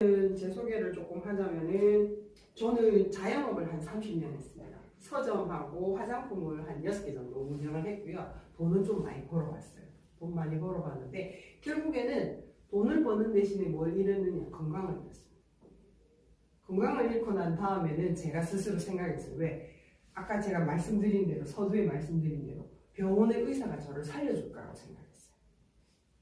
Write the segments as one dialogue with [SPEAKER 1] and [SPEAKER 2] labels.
[SPEAKER 1] 제 소개를 조금 하자면은 저는 자영업을 한 30년 했습니다. 서점하고 화장품을 한 6개 정도 운영을 했고요. 돈은 좀 많이 벌어봤어요. 돈 많이 벌어봤는데 결국에는 돈을 버는 대신에 뭘 잃었느냐? 건강을 잃었습니다. 건강을 잃고 난 다음에는 제가 스스로 생각했어요. 왜? 아까 제가 말씀드린 대로, 서두에 말씀드린 대로 병원의 의사가 저를 살려줄까라고 생각했어요.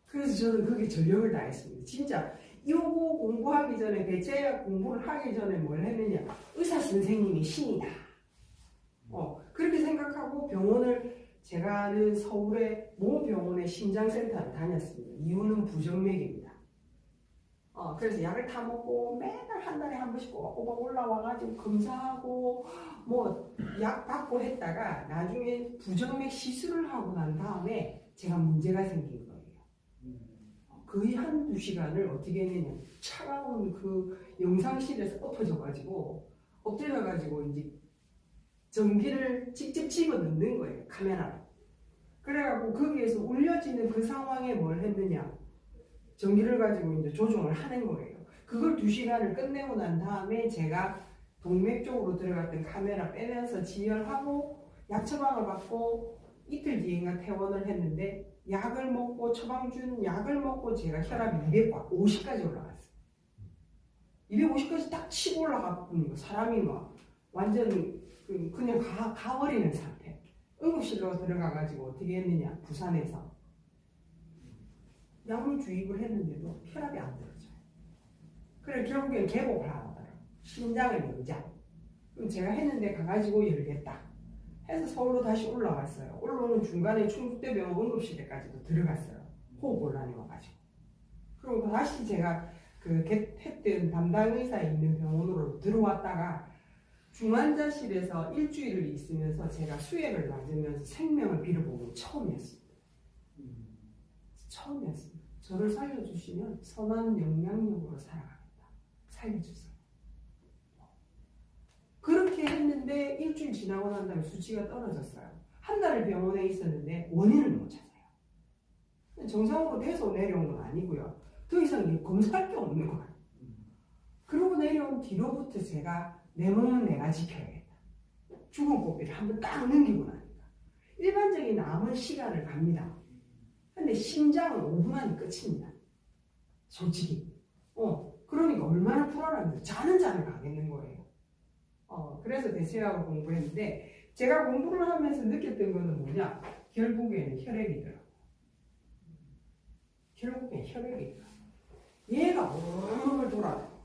[SPEAKER 1] 그래서 저는 거기에 전력을 다했습니다. 진짜 요거 공부하기 전에, 대체약 공부를 하기 전에 뭘 했느냐? 의사 선생님이 신이다. 그렇게 생각하고 병원을, 제가 아는 서울의 모 병원의 심장센터를 다녔습니다. 이유는 부정맥입니다. 그래서 약을 타 먹고 매달 한 달에 한 번씩 꼬박꼬박 올라와가지고 검사하고 뭐 약 받고 했다가 나중에 부정맥 시술을 하고 난 다음에 제가 문제가 생긴 거예요. 거의 한두 시간을 어떻게 했느냐, 차가운 그 영상실에서 엎어져가지고 이제 전기를 직접 집어 넣는 거예요, 카메라로. 그래갖고 거기에서 울려지는 그 상황에 뭘 했느냐, 전기를 가지고 이제 조종을 하는 거예요. 그걸 2시간을 끝내고 난 다음에 제가 동맥 쪽으로 들어갔던 카메라 빼면서 지혈하고 약 처방을 받고 이틀 뒤인가 퇴원을 했는데, 약을 먹고 처방 준 약을 먹고 제가 혈압이 250까지 올라갔어요. 250까지 딱 치고 올라갔고 사람이 막 완전 그냥 가버리는 상태. 응급실로 들어가가지고 어떻게 했느냐, 부산에서 약물 주입을 했는데도 혈압이 안 떨어져요. 그래 결국엔 개복을 하더라고요. 심장을 열자. 그럼 제가 했는데 가가지고 열겠다 해서 서울로 다시 올라왔어요. 올라오는 중간에 충북대병원 응급실에까지도 들어갔어요. 호흡곤란이 와가지고. 그리고 다시 제가 그 했던 담당 의사 있는 병원으로 들어왔다가 중환자실에서 일주일을 있으면서 제가 수액을 맞으면서 생명을 빌어보는 건 처음이었습니다. 처음이었습니다. 저를 살려주시면 선한 영향력으로 살아가겠다. 살려주세요. 그렇게 했는데 일주일 지나고 난 다음에 수치가 떨어졌어요. 한 달을 병원에 있었는데 원인을 못 찾아요. 정상으로 돼서 내려온 건 아니고요. 더 이상 검사할 게 없는 거예요. 그러고 내려온 뒤로부터 제가 내 몸은 내가 지켜야겠다. 죽은 고비를 한번 딱 넘기고 나니까 일반적인 남은 시간을 갑니다. 근데 심장은 5분 안에 끝입니다. 솔직히. 그러니까 얼마나 불안한데 자는 잠을 가겠는 거예요. 그래서 대체약을 공부했는데, 제가 공부를 하면서 느꼈던 거는 뭐냐? 결국에는 혈액이더라고요. 결국엔 혈액이더라고요. 얘가 엉엉을 돌아요.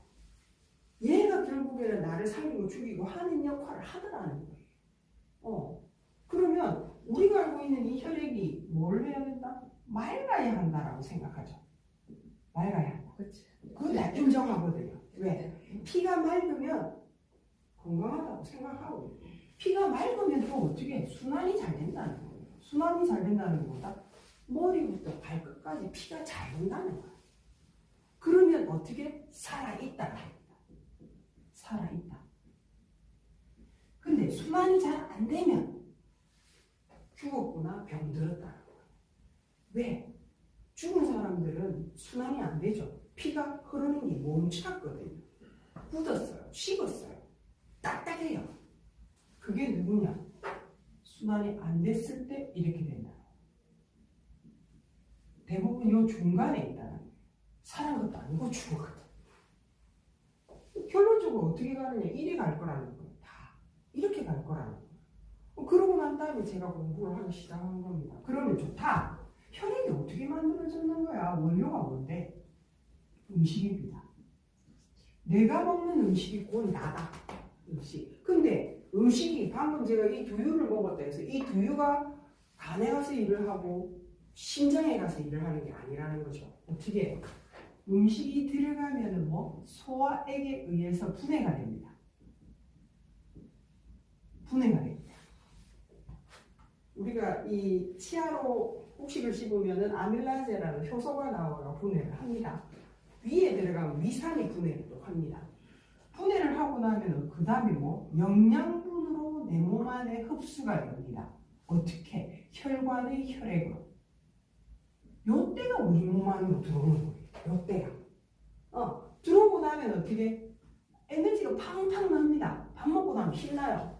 [SPEAKER 1] 얘가 결국에는 나를 살리고 죽이고 하는 역할을 하더라는 거예요. 그러면 우리가 알고 있는 이 혈액이 뭘 해야 된다? 맑아야 한다라고 생각하죠. 맑아야 한다. 그거 다 인정하거든요. 왜? 피가 맑으면 건강하다고 생각하고, 피가 맑으면 또 어떻게 해? 순환이 잘 된다는 거예요. 순환이 잘 된다는 것보다 머리부터 발끝까지 피가 잘 돈다는 거예요. 그러면 어떻게? 살아있다는 겁니다. 살아있다. 근데 순환이 잘 안 되면 죽었구나, 병들었다는 거예요. 왜? 죽은 사람들은 순환이 안 되죠. 피가 흐르는 게 멈췄거든요. 굳었어요. 식었어요. 딱딱해요. 그게 누구냐? 순환이 안 됐을 때 이렇게 된다. 대부분 요 중간에 있다는 거예요. 살은 것도 아니고 죽었거든. 결론적으로 어떻게 가느냐? 이리 갈 거라는 거예요. 다 이렇게 갈 거라는 거예요. 그러고 난 다음에 제가 공부를 하기 시작한 겁니다. 그러면 좋다. 혈액이 어떻게 만들어졌는 거야? 원료가 뭔데? 음식입니다. 내가 먹는 음식이 곧 나다. 음식. 근데 음식이, 방금 제가 이 두유를 먹었다 해서 이 두유가 간에 가서 일을 하고 심장에 가서 일을 하는 게 아니라는 거죠. 어떻게? 음식이 들어가면은 소화액에 의해서 분해가 됩니다. 분해가 됩니다. 우리가 이 치아로 혹식을 씹으면은 아밀라제라는 효소가 나와서 분해를 합니다. 위에 들어가면 위산이 분해를 또 합니다. 분해를 하고 나면 그 다음에 영양분으로 내 몸 안에 흡수가 됩니다. 어떻게? 혈관의 혈액으로. 요때가 우리 몸 안으로 들어오는 거예요. 요때가. 들어오고 나면 어떻게? 에너지가 팡팡 납니다. 밥 먹고 나면 신나요.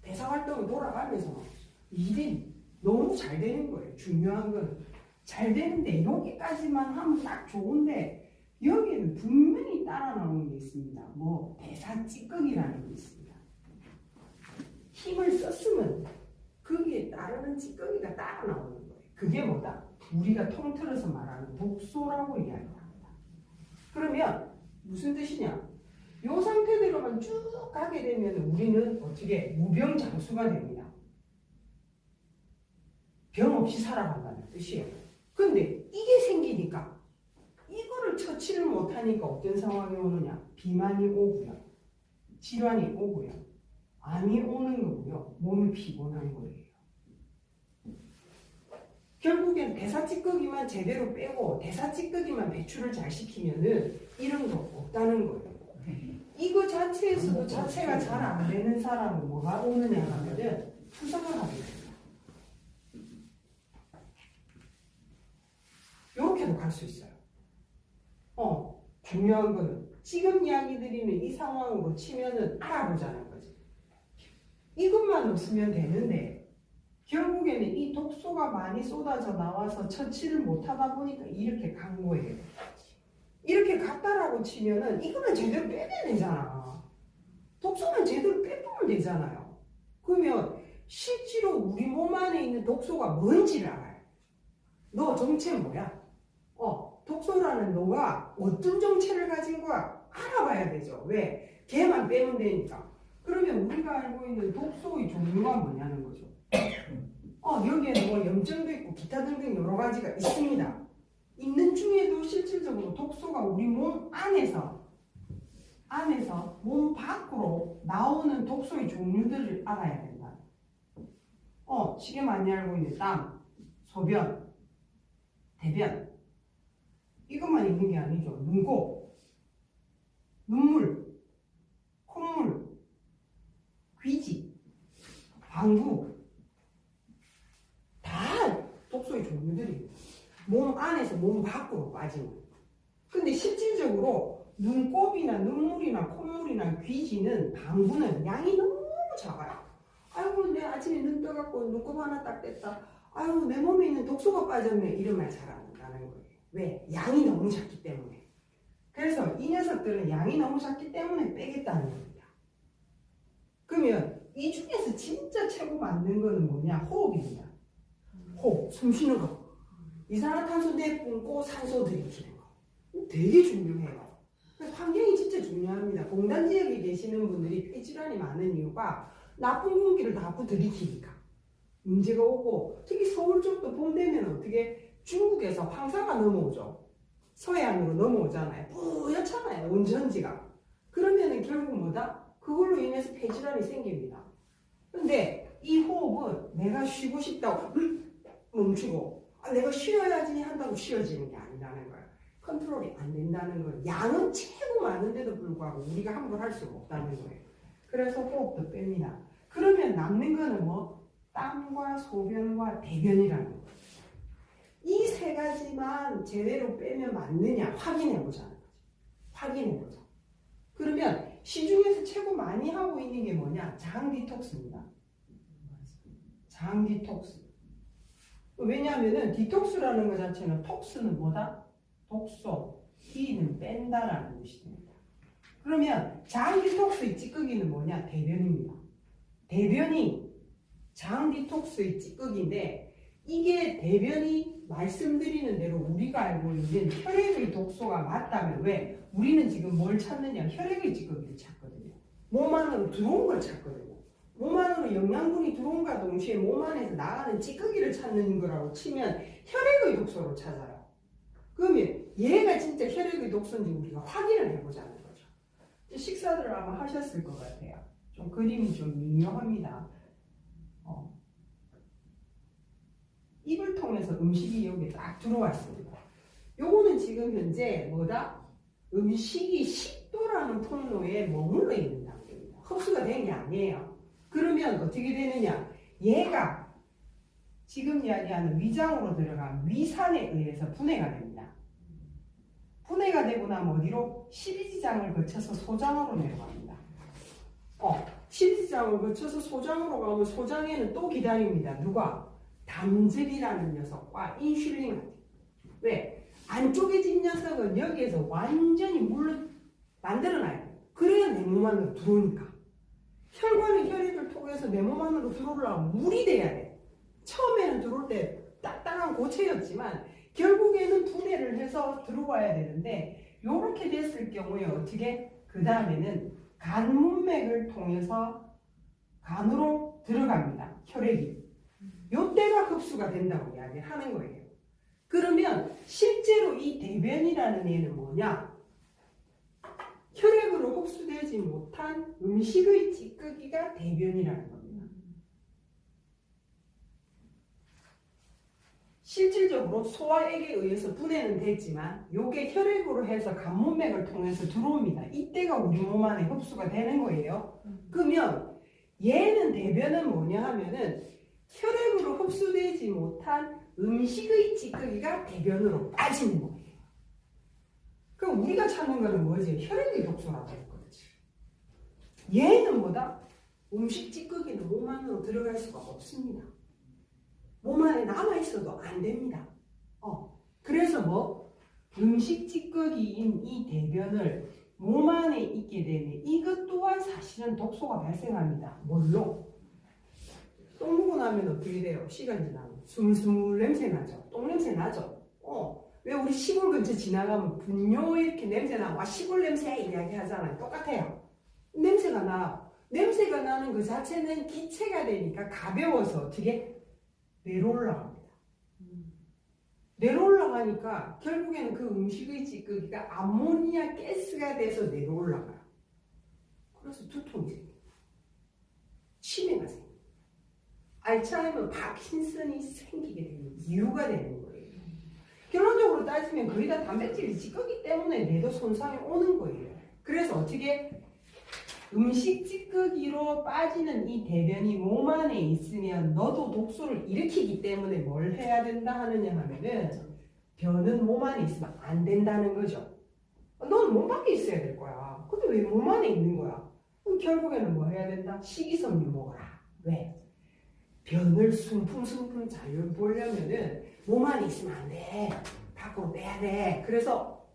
[SPEAKER 1] 대사 활동이 돌아가면서 일이 너무 잘 되는 거예요. 중요한 건 잘 되는데 여기까지만 하면 딱 좋은데 여기는 분명히 따라 나오는 게 있습니다. 뭐 대사 찌꺼기라는 게 있습니다. 힘을 썼으면 거기에 따르는 찌꺼기가 따라 나오는 거예요. 그게 뭐다? 우리가 통틀어서 말하는 독소라고 이야기합니다. 그러면 무슨 뜻이냐? 이 상태대로만 쭉 가게 되면 우리는 어떻게 무병장수가 됩니다. 병 없이 살아간다는 뜻이에요. 근데 이게 생기니까 이거를 처치를 못하니까 어떤 상황이 오느냐? 비만이 오고요. 질환이 오고요. 암이 오는 거고요. 몸이 피곤한 거예요. 결국엔 대사 찌꺼기만 제대로 빼고 대사 찌꺼기만 배출을 잘 시키면은 이런 거 없다는 거예요. 이거 자체에서도 자체가 잘 안 되는 사람은 뭐가 오느냐 하면은 투석을 하게 됩니다. 이렇게도 갈 수 있어요. 중요한 거는 지금 이야기 드리는 이 상황으로 치면은 알아보자는 거지. 이것만 없으면 되는데 결국에는 이 독소가 많이 쏟아져 나와서 처치를 못하다 보니까 이렇게 간 거예요. 이렇게 갔다라고 치면은 이거만 제대로 빼면 되잖아. 독소만 제대로 빼보면 되잖아요. 그러면 실제로 우리 몸 안에 있는 독소가 뭔지를 알아요. 너 정체 뭐야? 독소라는 너가 어떤 정체를 가진 거야? 알아봐야 되죠. 왜? 걔만 빼면 되니까. 그러면 우리가 알고 있는 독소의 종류가 뭐냐는 거죠. 여기에는 뭐 염증도 있고 기타 등등 여러 가지가 있습니다. 있는 중에도 실질적으로 독소가 우리 몸 안에서 몸 밖으로 나오는 독소의 종류들을 알아야 된다. 지금 많이 알고 있는 땀, 소변, 대변 이것만 있는 게 아니죠. 눈곱, 눈물, 콧물, 귀지, 방구 다 독소의 종류들이에요. 몸 안에서 몸 밖으로 빠지는. 근데 실질적으로 눈곱이나 눈물이나 콧물이나 귀지는 방구는 양이 너무 작아요. 아이고 내 아침에 눈 떠갖고 눈곱 하나 딱 뗐다. 아이고 내 몸에 있는 독소가 빠졌네. 이런 말 잘 안 한다는 거예요. 왜? 양이 너무 작기 때문에. 그래서 이 녀석들은 양이 너무 작기 때문에 빼겠다는 겁니다. 그러면 이 중에서 진짜 최고 맞는 거는 뭐냐? 호흡입니다. 호흡, 숨 쉬는 거. 이산화탄소 내뿜고 산소 들이키는 거. 되게 중요해요. 그래서 환경이 진짜 중요합니다. 공단 지역에 계시는 분들이 폐질환이 많은 이유가 나쁜 공기를 자꾸 들이키니까 문제가 오고, 특히 서울 쪽도 봄 되면 어떻게 중국에서 황사가 넘어오죠. 서해안으로 넘어오잖아요. 뿌옇잖아요. 온천지가. 그러면은 결국 뭐다? 그걸로 인해서 폐질환이 생깁니다. 근데 이 호흡은 내가 쉬고 싶다고 멈추고 내가 쉬어야지 한다고 쉬어지는 게 아니라는 거예요. 컨트롤이 안 된다는 거예요. 양은 최고 많은데도 불구하고 우리가 함부로 할 수가 없다는 거예요. 그래서 호흡도 뺍니다. 그러면 남는 거는 뭐? 땀과 소변과 대변이라는 거예요. 이 세 가지만 제대로 빼면 맞느냐 확인해보자는 거죠. 확인해보자. 그러면 시중에서 최고 많이 하고 있는 게 뭐냐? 장 디톡스입니다. 장 디톡스. 왜냐하면은 디톡스라는 것 자체는 톡스는 뭐다? 독소, T는 뺀다라는 뜻이 됩니다. 그러면 장 디톡스의 찌꺼기는 뭐냐? 대변입니다. 대변이 장 디톡스의 찌꺼기인데 이게 대변이 말씀드리는 대로 우리가 알고 있는 혈액의 독소가 맞다면 왜? 우리는 지금 뭘 찾느냐? 혈액의 찌꺼기를 찾거든요. 몸 안으로 들어온 걸 찾거든요. 몸 안으로 영양분이 들어온과 동시에 몸 안에서 나가는 찌꺼기를 찾는 거라고 치면 혈액의 독소로 찾아요. 그러면 얘가 진짜 혈액의 독소인지 우리가 확인을 해보자는 거죠. 식사들을 아마 하셨을 것 같아요. 좀 그림이 좀 미묘합니다. 입을 통해서 음식이 여기 딱 들어왔습니다. 요거는 지금 현재 뭐다? 음식이 식도라는 통로에 머물러 있는 단계입니다. 흡수가 된 게 아니에요. 그러면 어떻게 되느냐? 얘가 지금 이야기하는 위장으로 들어간 위산에 의해서 분해가 됩니다. 분해가 되고 나면 어디로? 십이지장을 거쳐서 소장으로 내려갑니다. 십이지장을 거쳐서 소장으로 가면 소장에는 또 기다립니다. 누가? 담즙이라는 녀석과 인슐린. 왜? 안쪽에 진 녀석은 여기에서 완전히 물을 만들어놔요. 그래야 내 몸 안으로 들어오니까. 혈관은 혈액을 통해서 내 몸 안으로 들어오려면 물이 돼야 돼. 처음에는 들어올 때 딱딱한 고체였지만 결국에는 분해를 해서 들어와야 되는데 이렇게 됐을 경우에 어떻게? 그 다음에는 간 문맥을 통해서 간으로 들어갑니다. 혈액이. 요때가 흡수가 된다고 이야기하는 거예요. 그러면 실제로 이 대변이라는 얘는 뭐냐? 혈액으로 흡수되지 못한 음식의 찌꺼기가 대변이라는 겁니다. 실질적으로 소화액에 의해서 분해는 됐지만 이게 혈액으로 해서 간문맥을 통해서 들어옵니다. 이때가 우리 몸 안에 흡수가 되는 거예요. 그러면 얘는 대변은 뭐냐 하면은 혈액으로 흡수되지 못한 음식의 찌꺼기가 대변으로 빠지는 거예요. 그럼 우리가 찾는 거는 뭐지? 혈액의 독소라고 했거든. 얘는 뭐다? 음식 찌꺼기는 몸 안으로 들어갈 수가 없습니다. 몸 안에 남아있어도 안 됩니다. 그래서 뭐? 음식 찌꺼기인 이 대변을 몸 안에 있게 되면 이것 또한 사실은 독소가 발생합니다. 뭘로? 똥 누고 나면 어떻게 돼요? 시간 지나면 스물스물 냄새 나죠? 똥 냄새 나죠? 왜 우리 시골 근처 지나가면 분뇨 이렇게 냄새 나고 시골 냄새 이야기 하잖아요. 똑같아요. 냄새가 나. 냄새가 나는 그 자체는 기체가 되니까 가벼워서 어떻게? 내려 올라갑니다. 내려 올라가니까 결국에는 그 음식의 찌꺼기가 암모니아 가스가 돼서 내려 올라가요. 그래서 두통이 생깁니다. 치매가 생깁니다. 알츠하이머, 파킨슨이 생기게 되는 이유가 되는 거예요. 결론적으로 따지면 거의 다 단백질이 찌꺼기 때문에 뇌도 손상이 오는 거예요. 그래서 어떻게? 음식 찌꺼기로 빠지는 이 대변이 몸 안에 있으면 너도 독소를 일으키기 때문에 뭘 해야 된다 하느냐 하면은 변은 몸 안에 있으면 안 된다는 거죠. 너는 몸 밖에 있어야 될 거야. 근데 왜 몸 안에 있는 거야? 그럼 결국에는 뭐 해야 된다? 식이섬유 먹어라. 왜? 변을 숨풍숨풍 잘 보려면은 몸 안에 있으면 안 돼. 밖으로 빼야 돼. 그래서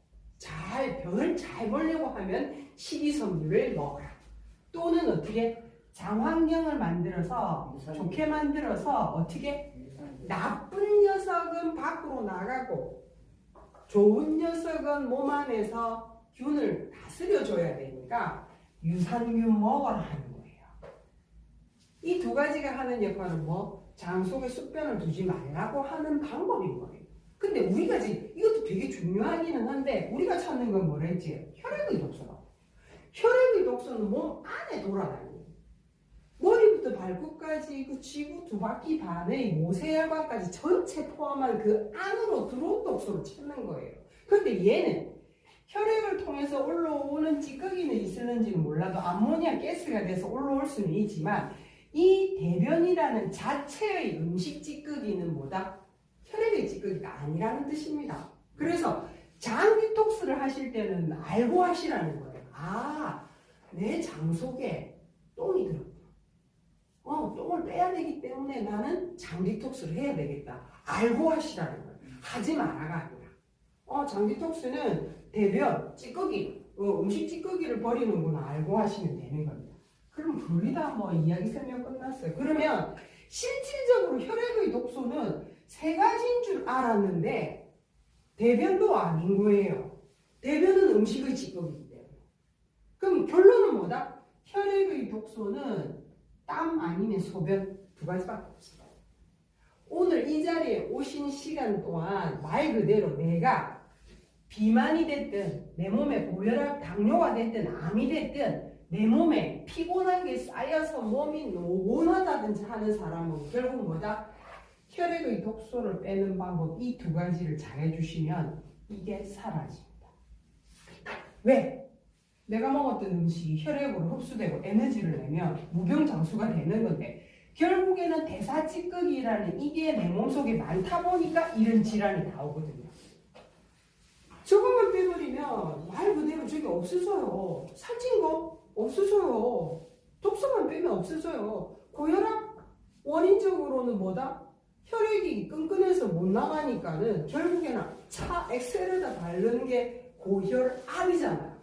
[SPEAKER 1] 변을 잘 보려고 하면 식이섬유를 먹어라. 또는 어떻게? 장환경을 만들어서 좋게 만들어서 어떻게? 나쁜 녀석은 밖으로 나가고 좋은 녀석은 몸 안에서 균을 다스려줘야 되니까 유산균 먹어라 하는 거예요. 이 두 가지가 하는 역할은 뭐? 장 속에 숙변을 두지 말라고 하는 방법인 거예요. 근데 우리가 지금 이것도 되게 중요하기는 한데 우리가 찾는 건 뭐랬지? 혈액의 독소라고. 혈액의 독소는 몸 안에 돌아다니는 머리부터 발끝까지 그 지구 두 바퀴 반의 모세혈관까지 전체 포함한 그 안으로 들어온 독소를 찾는 거예요. 그런데 얘는 혈액을 통해서 올라오는 찌꺼기는 있었는지는 몰라도 암모니아 가스가 돼서 올라올 수는 있지만 이 대변이라는 자체의 음식 찌꺼기는 뭐다? 혈액의 찌꺼기가 아니라는 뜻입니다. 그래서 장 디톡스를 하실 때는 알고 하시라는 거예요. 내 장 속에 똥이 들었구나. 똥을 빼야 되기 때문에 나는 장 디톡스를 해야 되겠다. 알고 하시라는 거예요. 하지 마라가 아니라. 장 디톡스는 대변, 찌꺼기, 음식 찌꺼기를 버리는구나 알고 하시면 되는 겁니다. 그럼 거의 다 뭐 이야기 설명 끝났어요. 그러면 실질적으로 혈액의 독소는 세 가지인 줄 알았는데 대변도 아닌 거예요. 대변은 음식의 찌꺼기이기 때문에. 그럼 결론은 뭐다? 혈액의 독소는 땀 아니면 소변 두 가지밖에 없어요. 오늘 이 자리에 오신 시간 동안 말 그대로 내가 비만이 됐든 내 몸에 고혈압, 당뇨가 됐든 암이 됐든 내 몸에 피곤한 게 쌓여서 몸이 노곤하다든지 하는 사람은 결국 뭐다? 혈액의 독소를 빼는 방법 이 두 가지를 잘 해주시면 이게 사라집니다. 왜? 내가 먹었던 음식이 혈액으로 흡수되고 에너지를 내면 무병장수가 되는 건데 결국에는 대사찌꺼기라는 이게 내 몸속에 많다 보니까 이런 질환이 나오거든요. 저것만 빼버리면 말 그대로 저게 없어져요. 살찐 거 없어져요. 독소만 빼면 없어져요. 고혈압 원인적으로는 뭐다? 혈액이 끈끈해서 못 나가니까는 결국에는 차 엑셀에다 바르는 게 고혈압이잖아요.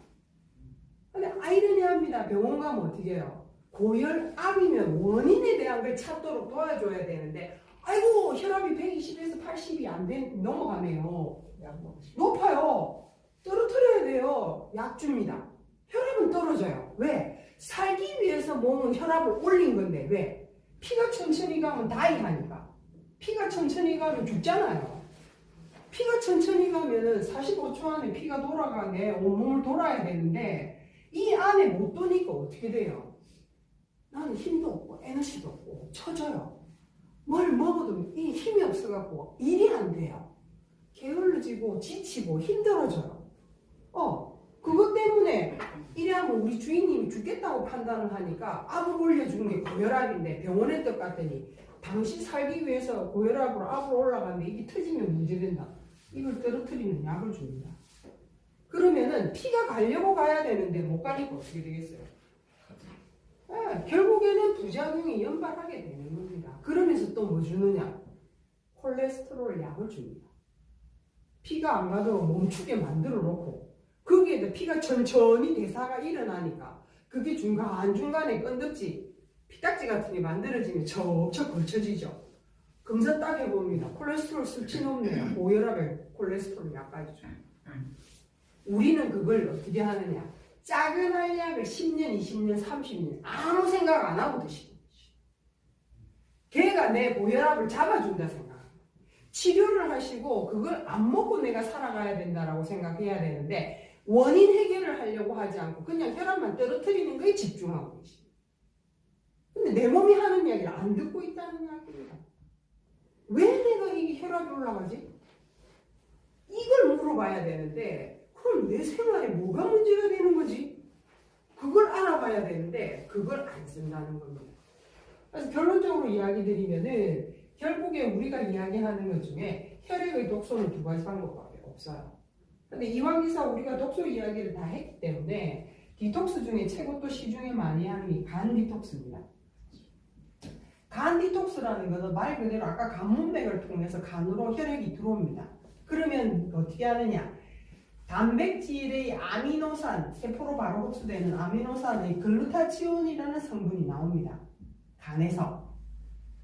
[SPEAKER 1] 근데 아이러니합니다. 병원 가면 어떻게 해요? 고혈압이면 원인에 대한 걸 찾도록 도와줘야 되는데 아이고 혈압이 120에서 80이 넘어가네요. 높아요. 떨어뜨려야 돼요. 약 줍니다. 혈압은 떨어져요. 왜? 살기 위해서 몸은 혈압을 올린 건데 왜? 피가 천천히 가면 다이 하니까. 피가 천천히 가면 죽잖아요. 피가 천천히 가면은 45초 안에 피가 돌아가게 온몸을 돌아야 되는데 이 안에 못 도니까 어떻게 돼요? 나는 힘도 없고 에너지도 없고 처져요. 뭘 먹어도 이 힘이 없어갖고 일이 안 돼요. 게을러지고 지치고 힘들어져요. 그것 때문에 이래하면 우리 주인님이 죽겠다고 판단을 하니까 압을 올려주는 게 고혈압인데 병원에 떡 갔더니 당신 살기 위해서 고혈압으로 압을 올라가는데 이게 터지면 문제된다. 이걸 떨어뜨리는 약을 줍니다. 그러면은 피가 가려고 가야 되는데 못 가니까 어떻게 되겠어요? 결국에는 부작용이 연발하게 되는 겁니다. 그러면서 또 뭐 주느냐? 콜레스테롤 약을 줍니다. 피가 안 가도록 멈추게 만들어 놓고 거기에다 피가 천천히 대사가 일어나니까 그게 중간중간에 끈덕지 피딱지 같은 게 만들어지면 척척 걸쳐지죠. 검사 딱 해봅니다. 콜레스테롤 수치 높네요. 고혈압에 콜레스테롤 약까지 줘요. 우리는 그걸 어떻게 하느냐? 작은 알약을 10년, 20년, 30년 아무 생각 안 하고 드시는 거지. 걔가 내 고혈압을 잡아준다 생각합니다. 치료를 하시고 그걸 안 먹고 내가 살아가야 된다라고 생각해야 되는데 원인 해결을 하려고 하지 않고 그냥 혈압만 떨어뜨리는 거에 집중하고 계십니다. 근데 내 몸이 하는 이야기를 안 듣고 있다는 이야기입니다. 왜 내가 이게 혈압이 올라가지? 이걸 물어봐야 되는데 그럼 내 생활에 뭐가 문제가 되는 거지? 그걸 알아봐야 되는데 그걸 안 쓴다는 겁니다. 그래서 결론적으로 이야기 드리면은 결국에 우리가 이야기하는 것 중에 혈액의 독소는 두 가지 방법밖에 없어요. 근데 이왕기사 우리가 독소 이야기를 다 했기 때문에 디톡스 중에 최고 또 시중에 많이 하는 게 간 디톡스입니다. 간 디톡스라는 것은 말 그대로 아까 간문맥을 통해서 간으로 혈액이 들어옵니다. 그러면 어떻게 하느냐? 단백질의 아미노산, 세포로 바로 흡수되는 아미노산의 글루타치온이라는 성분이 나옵니다. 간에서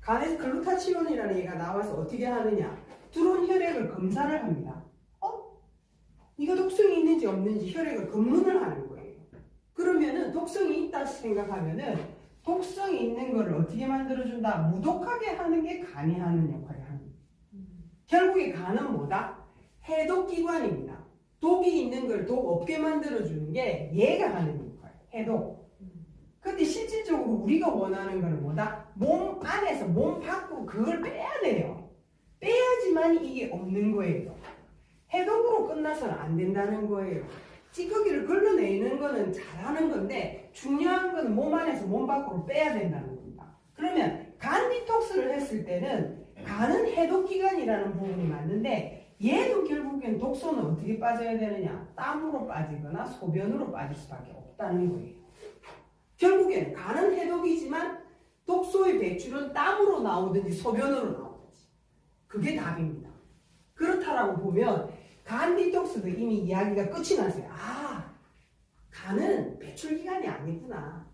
[SPEAKER 1] 글루타치온이라는 얘가 나와서 어떻게 하느냐? 들어온 혈액을 검사를 합니다. 이거 독성이 있는지 없는지 혈액을 검문을 하는 거예요. 그러면은 독성이 있다 생각하면은 독성이 있는 거를 어떻게 만들어준다? 무독하게 하는 게 간이 하는 역할을 합니다. 결국에 간은 뭐다? 해독기관입니다. 독이 있는 걸 독 없게 만들어주는 게 얘가 하는 역할, 해독. 근데 실질적으로 우리가 원하는 건 뭐다? 몸 안에서 몸 밖으로 그걸 빼야 돼요. 빼야지만 이게 없는 거예요. 해독으로 끝나서는 안 된다는 거예요. 찌꺼기를 걸러내는 거는 잘하는 건데 중요한 건 몸 안에서 몸 밖으로 빼야 된다는 겁니다. 그러면 간 디톡스를 했을 때는 간은 해독기관이라는 부분이 맞는데 얘도 결국엔 독소는 어떻게 빠져야 되느냐? 땀으로 빠지거나 소변으로 빠질 수밖에 없다는 거예요. 결국엔 간은 해독이지만 독소의 배출은 땀으로 나오든지 소변으로 나오든지 그게 답입니다. 그렇다라고 보면 간 디톡스도 이미 이야기가 끝이 났어요. 간은 배출기관이 아니구나.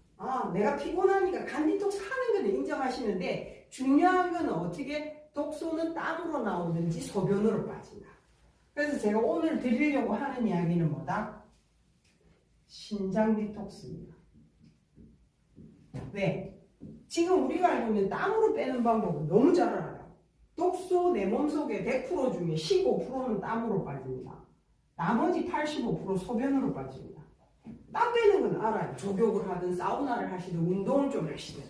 [SPEAKER 1] 내가 피곤하니까 간 디톡스 하는 건 인정하시는데 중요한 건 어떻게 독소는 땀으로 나오든지 소변으로 빠진다. 그래서 제가 오늘 드리려고 하는 이야기는 뭐다? 신장 디톡스입니다. 왜? 지금 우리가 알고 있는 땀으로 빼는 방법은 너무 잘 알아요. 독소 내 몸속에 100% 중에 15%는 땀으로 빠집니다. 나머지 85% 소변으로 빠집니다. 땀 빼는 건 알아요. 족욕을 하든 사우나를 하시든 운동을 좀 하시든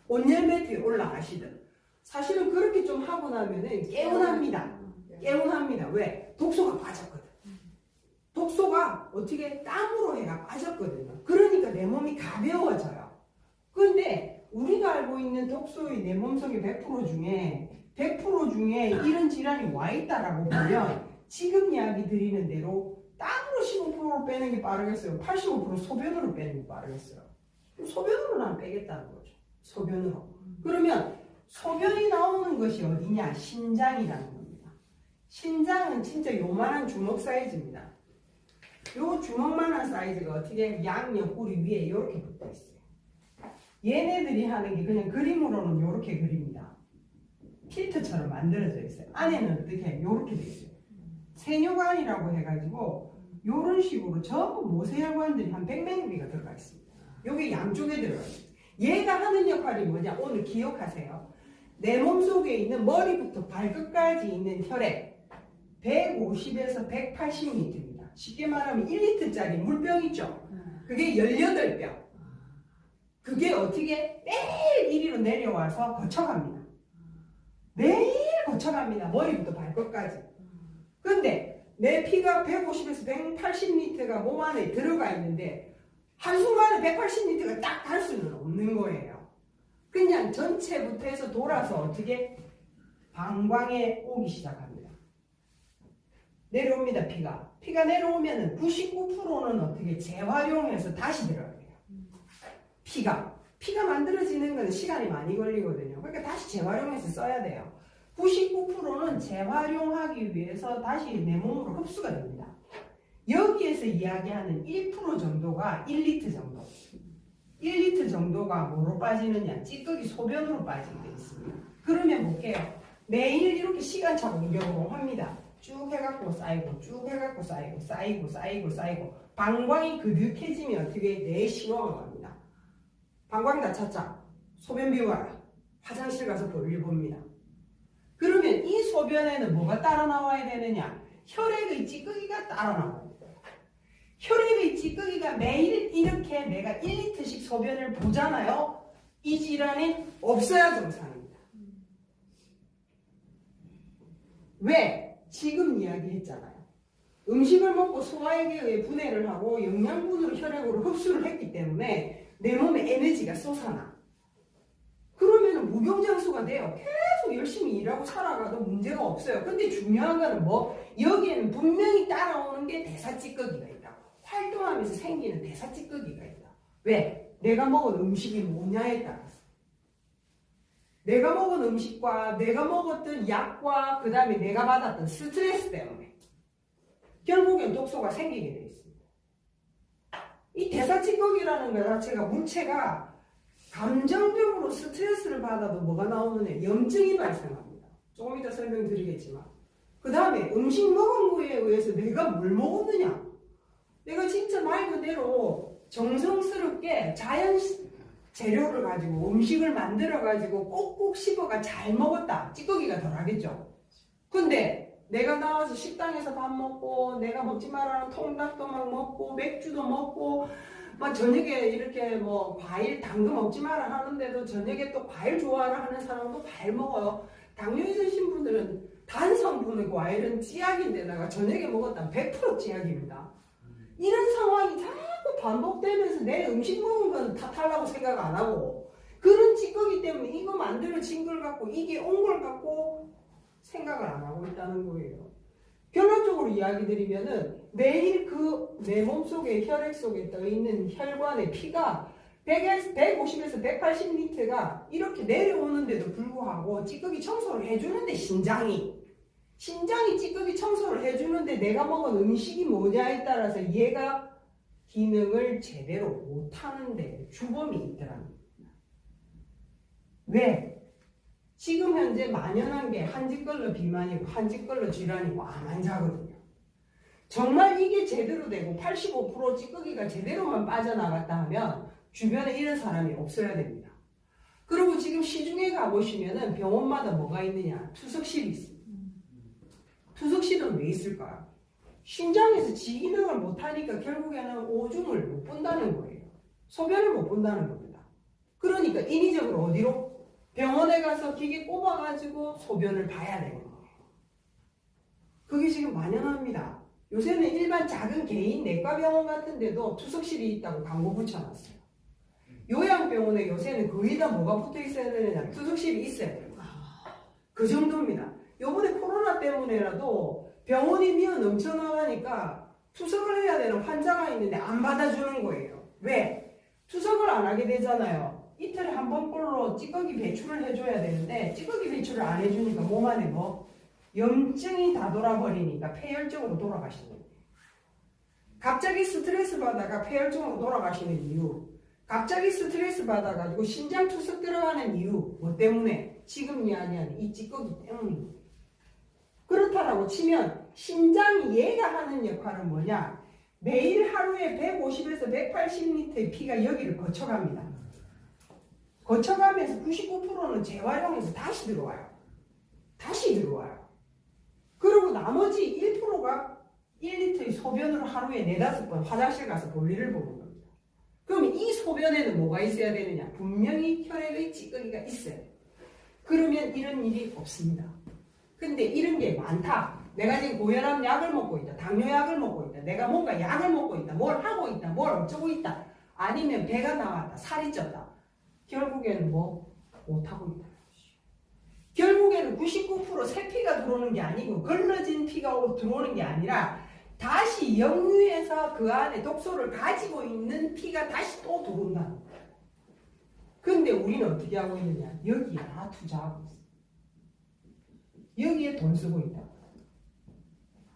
[SPEAKER 1] 온열 매트에 올라가시든 사실은 그렇게 좀 하고 나면은 개운합니다. 개운합니다. 왜? 독소가 빠졌거든. 독소가 어떻게 땀으로 해가 빠졌거든요. 그러니까 내 몸이 가벼워져요. 그런데 우리가 알고 있는 독소의 내 몸속의 100% 중에 이런 질환이 와 있다라고 보면 지금 이야기 드리는 대로 땀으로 15%로 빼는 게 빠르겠어요? 85% 소변으로 빼는 게 빠르겠어요? 소변으로 난 빼겠다는 거죠. 소변으로. 그러면 소변이 나오는 것이 어디냐? 신장이라는 겁니다. 신장은 진짜 요만한 주먹 사이즈입니다. 요 주먹만한 사이즈가 어떻게 양옆구리 위에 이렇게 붙어 있어요. 얘네들이 하는 게 그냥 그림으로는 이렇게 그립니다. 필터처럼 만들어져 있어요. 안에는 어떻게 이렇게 돼 있어요. 세뇨관이라고 해가지고 이런 식으로 전부 모세혈관들이 한 100몇 개가 들어가 있습니다. 여기 양쪽에 들어가 있어요. 얘가 하는 역할이 뭐냐? 오늘 기억하세요. 내 몸속에 있는 머리부터 발끝까지 있는 혈액 150에서 180ml입니다. 쉽게 말하면 1리터짜리 물병 있죠? 그게 18병. 그게 어떻게 매일 이리로 내려와서 거쳐갑니다. 매일 거쳐갑니다. 머리부터 발끝까지. 근데 내 피가 150에서 180리터가 몸 안에 들어가 있는데 한순간에 180리터가 딱 갈 수는 없는 거예요. 그냥 전체부터 해서 돌아서 어떻게 방광에 오기 시작합니다. 내려옵니다. 피가 내려오면 99%는 어떻게 재활용해서 다시 들어가요. 피가 만들어지는 건 시간이 많이 걸리거든요. 그러니까 다시 재활용해서 써야 돼요. 99%는 재활용하기 위해서 다시 내 몸으로 흡수가 됩니다. 여기에서 이야기하는 1% 정도가 1리터 정도. 1리터 정도가 뭐로 빠지느냐? 찌꺼기 소변으로 빠지게 되어 있습니다. 그러면 볼게요. 매일 이렇게 시간차고 운동을 합니다. 쭉 해갖고 쌓이고 쭉 해갖고 쌓이고 방광이 그득해지면 어떻게 내 신호가 갑니다. 방광 다 찼자. 소변 비워라. 화장실 가서 볼일 봅니다. 그러면 이 소변에는 뭐가 따라 나와야 되느냐? 혈액의 찌꺼기가 따라 나와요. 혈액의 찌꺼기가 매일 이렇게 내가 1리터씩 소변을 보잖아요. 이 질환이 없어야 정상입니다. 왜? 지금 이야기했잖아요. 음식을 먹고 소화액에 의해 분해를 하고 영양분으로 혈액으로 흡수를 했기 때문에 내 몸에 에너지가 솟아나. 그러면 무병장수가 돼요. 계속 열심히 일하고 살아가도 문제가 없어요. 근데 중요한 거는 뭐? 여기에는 분명히 따라오는 게 대사찌꺼기가 있다. 활동하면서 생기는 대사찌꺼기가 있다. 왜? 내가 먹은 음식이 뭐냐에 따라서. 내가 먹은 음식과 내가 먹었던 약과 그 다음에 내가 받았던 스트레스 때문에 결국엔 독소가 생기게 되어 있습니다. 이 대사찌꺼기라는 것 자체가 물체가 감정적으로 스트레스를 받아도 뭐가 나오느냐? 염증이 발생합니다. 조금 이따 설명드리겠지만. 그 다음에 음식 먹은 거에 의해서 내가 뭘 먹었느냐? 내가 진짜 말 그대로 정성스럽게 자연 재료를 가지고 음식을 만들어 가지고 꼭꼭 씹어가 잘 먹었다. 찌꺼기가 덜하겠죠. 근데 내가 나와서 식당에서 밥 먹고 내가 먹지 말라는 통닭도 막 먹고 맥주도 먹고 막 저녁에 이렇게 뭐 과일 단 거 먹지 마라 하는데도 저녁에 또 과일 좋아하라 하는 사람도 과일 먹어요. 당뇨 있으신 분들은 단 성분의 과일은 찌약인데다가 저녁에 먹었다면 100% 찌약입니다. 이런 상황이 자꾸 반복되면서 내 음식 먹은 건 탓하려고 생각 안 하고 그런 찌꺼기 때문에 이거 만들어진 걸 갖고 이게 온 걸 갖고 생각을 안 하고 있다는 거예요. 결론적으로 이야기 드리면은 매일 그 내 몸속에 혈액 속에 떠있는 혈관의 피가 150에서 180리터가 이렇게 내려오는데도 불구하고 찌꺼기 청소를 해주는데 신장이 찌꺼기 청소를 해주는데 내가 먹은 음식이 뭐냐에 따라서 얘가 기능을 제대로 못하는데 주범이 있더라는 겁니다. 왜? 지금 현재 만연한 게 한직걸러 비만이고 한직걸러 질환이고 암 환자거든요. 정말 이게 제대로 되고 85% 찌꺼기가 제대로만 빠져나갔다 하면 주변에 이런 사람이 없어야 됩니다. 그리고 지금 시중에 가보시면은 병원마다 뭐가 있느냐? 투석실이 있습니다. 투석실은 왜 있을까요? 신장에서 지 기능을 못하니까 결국에는 오줌을 못 본다는 거예요. 소변을 못 본다는 겁니다. 그러니까 인위적으로 어디로? 병원에 가서 기계 꼽아가지고 소변을 봐야 되는 거예요. 그게 지금 만연합니다. 요새는 일반 작은 개인 내과병원 같은 데도 투석실이 있다고 광고 붙여놨어요. 요양병원에 요새는 거의 다 뭐가 붙어 있어야 되느냐? 투석실이 있어야 돼요. 그 정도입니다. 요번에 코로나 때문에라도 병원이 미어 넘쳐 나가니까 투석을 해야 되는 환자가 있는데 안 받아주는 거예요. 왜? 투석을 안 하게 되잖아요. 이틀에 한 번꼴로 찌꺼기 배출을 해줘야 되는데 찌꺼기 배출을 안 해주니까 몸 안에 뭐 염증이 다 돌아버리니까 폐혈증으로 돌아가시는 거예요. 갑자기 스트레스 받다가 폐혈증으로 돌아가시는 이유, 갑자기 스트레스 받아가지고 신장 투석 들어가는 이유, 뭐 때문에? 지금 이야기하는 이 찌꺼기 때문입니다. 그렇다라고 치면 심장이 얘가 하는 역할은 뭐냐? 매일 하루에 150에서 180리터의 피가 여기를 거쳐갑니다. 거쳐가면서 99%는 재활용해서 다시 들어와요. 다시 들어와요. 그리고 나머지 1%가 1리터의 소변으로 하루에 4-5번 화장실 가서 볼일을 보는 겁니다. 그럼 이 소변에는 뭐가 있어야 되느냐? 분명히 혈액의 찌꺼기가 있어요. 그러면 이런 일이 없습니다. 근데 이런 게 많다. 내가 지금 고혈압 약을 먹고 있다. 당뇨약을 먹고 있다. 내가 뭔가 약을 먹고 있다. 뭘 하고 있다. 뭘 어쩌고 있다. 아니면 배가 나왔다. 살이 쪘다. 결국에는 뭐 못하고 있다. 결국에는 99% 새 피가 들어오는 게 아니고 걸러진 피가 들어오는 게 아니라 다시 역류해서 그 안에 독소를 가지고 있는 피가 다시 또 들어온다는 거예요. 근데 우리는 어떻게 하고 있느냐? 여기에 다 투자하고 있어요. 여기에 돈 쓰고 있다.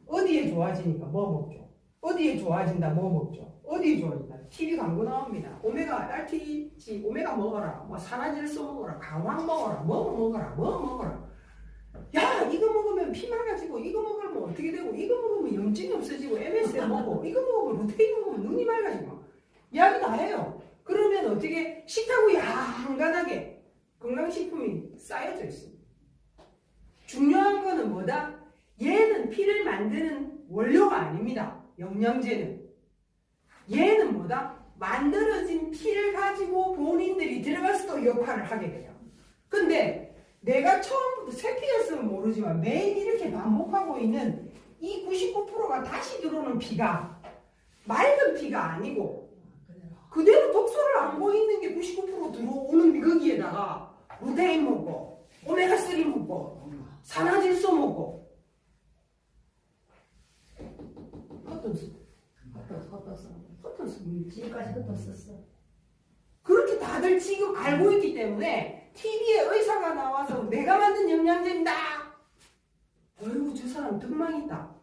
[SPEAKER 1] 어디에 좋아지니까 뭐 먹죠? 어디에 좋아진다 뭐 먹죠? 어디에 좋아진다? TV 광고 나옵니다. 오메가, RTG, 오메가 먹어라. 뭐 산화질소 먹어라. 강황 먹어라. 뭐 먹어라. 뭐 먹어라. 야, 이거 먹으면 피 맑아지고, 이거 먹으면 어떻게 되고, 이거 먹으면 염증이 없어지고, MSM 먹고, 이거 먹으면 루테인 먹으면 눈이 맑아지고. 이야기 다 해요. 그러면 어떻게 식탁 위에 한간하게 건강식품이 쌓여져 있습니다. 중요한 거는 뭐다? 얘는 피를 만드는 원료가 아닙니다. 영양제는. 얘는 뭐다? 만들어진 피를 가지고 본인들이 들어가서 또 역할을 하게 돼요. 근데 내가 처음부터 새 피였으면 모르지만 매일 이렇게 반복하고 있는 이 99%가 다시 들어오는 피가 맑은 피가 아니고 그대로 독소를 안고 있는 게 99% 들어오는 거기에다가 루테인 먹고 오메가3 먹고 산화질소 먹고 헛헛어.
[SPEAKER 2] 지금까지 흩었었어.
[SPEAKER 1] 그렇게 다들 지금 알고 있기 때문에 TV에 의사가 나와서 내가 만든 영양제입니다. 어이구 저 사람 득망이다.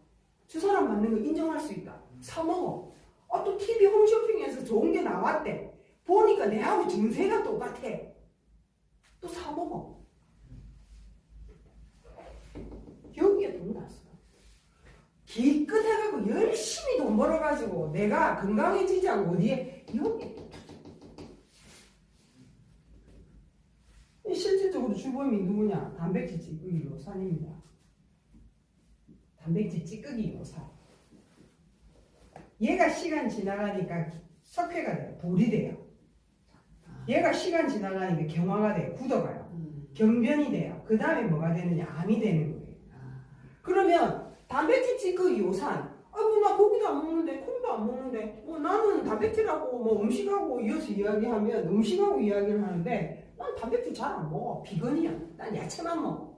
[SPEAKER 1] 저 사람 맞는 거 인정할 수 있다. 사 먹어. 또 TV 홈쇼핑에서 좋은 게 나왔대. 보니까 내하고 증세가 똑같아. 또 사 먹어. 여기에 돈 났어. 기껏 해가지고 열심히 돈 벌어가지고 내가 건강해지지 않고 어디에 여기 실질적으로 주범이 누구냐? 단백질 찌꺼기 요산입니다. 단백질 찌꺼기 요산. 얘가 시간 지나가니까 석회가 돼요. 돌이 돼요. 얘가 시간 지나가니까 경화가 돼요. 굳어가요. 경변이 돼요. 그 다음에 뭐가 되느냐? 암이 되는 거예요. 그러면 단백질 찌꺼기 요산. 아이고 나 고기도 안 먹는데 콩도 안 먹는데 나는 단백질하고 뭐 음식하고 이어서 이야기하면 음식하고 이야기를 하는데 난 단백질 잘 안 먹어. 비건이야. 난 야채만 먹어.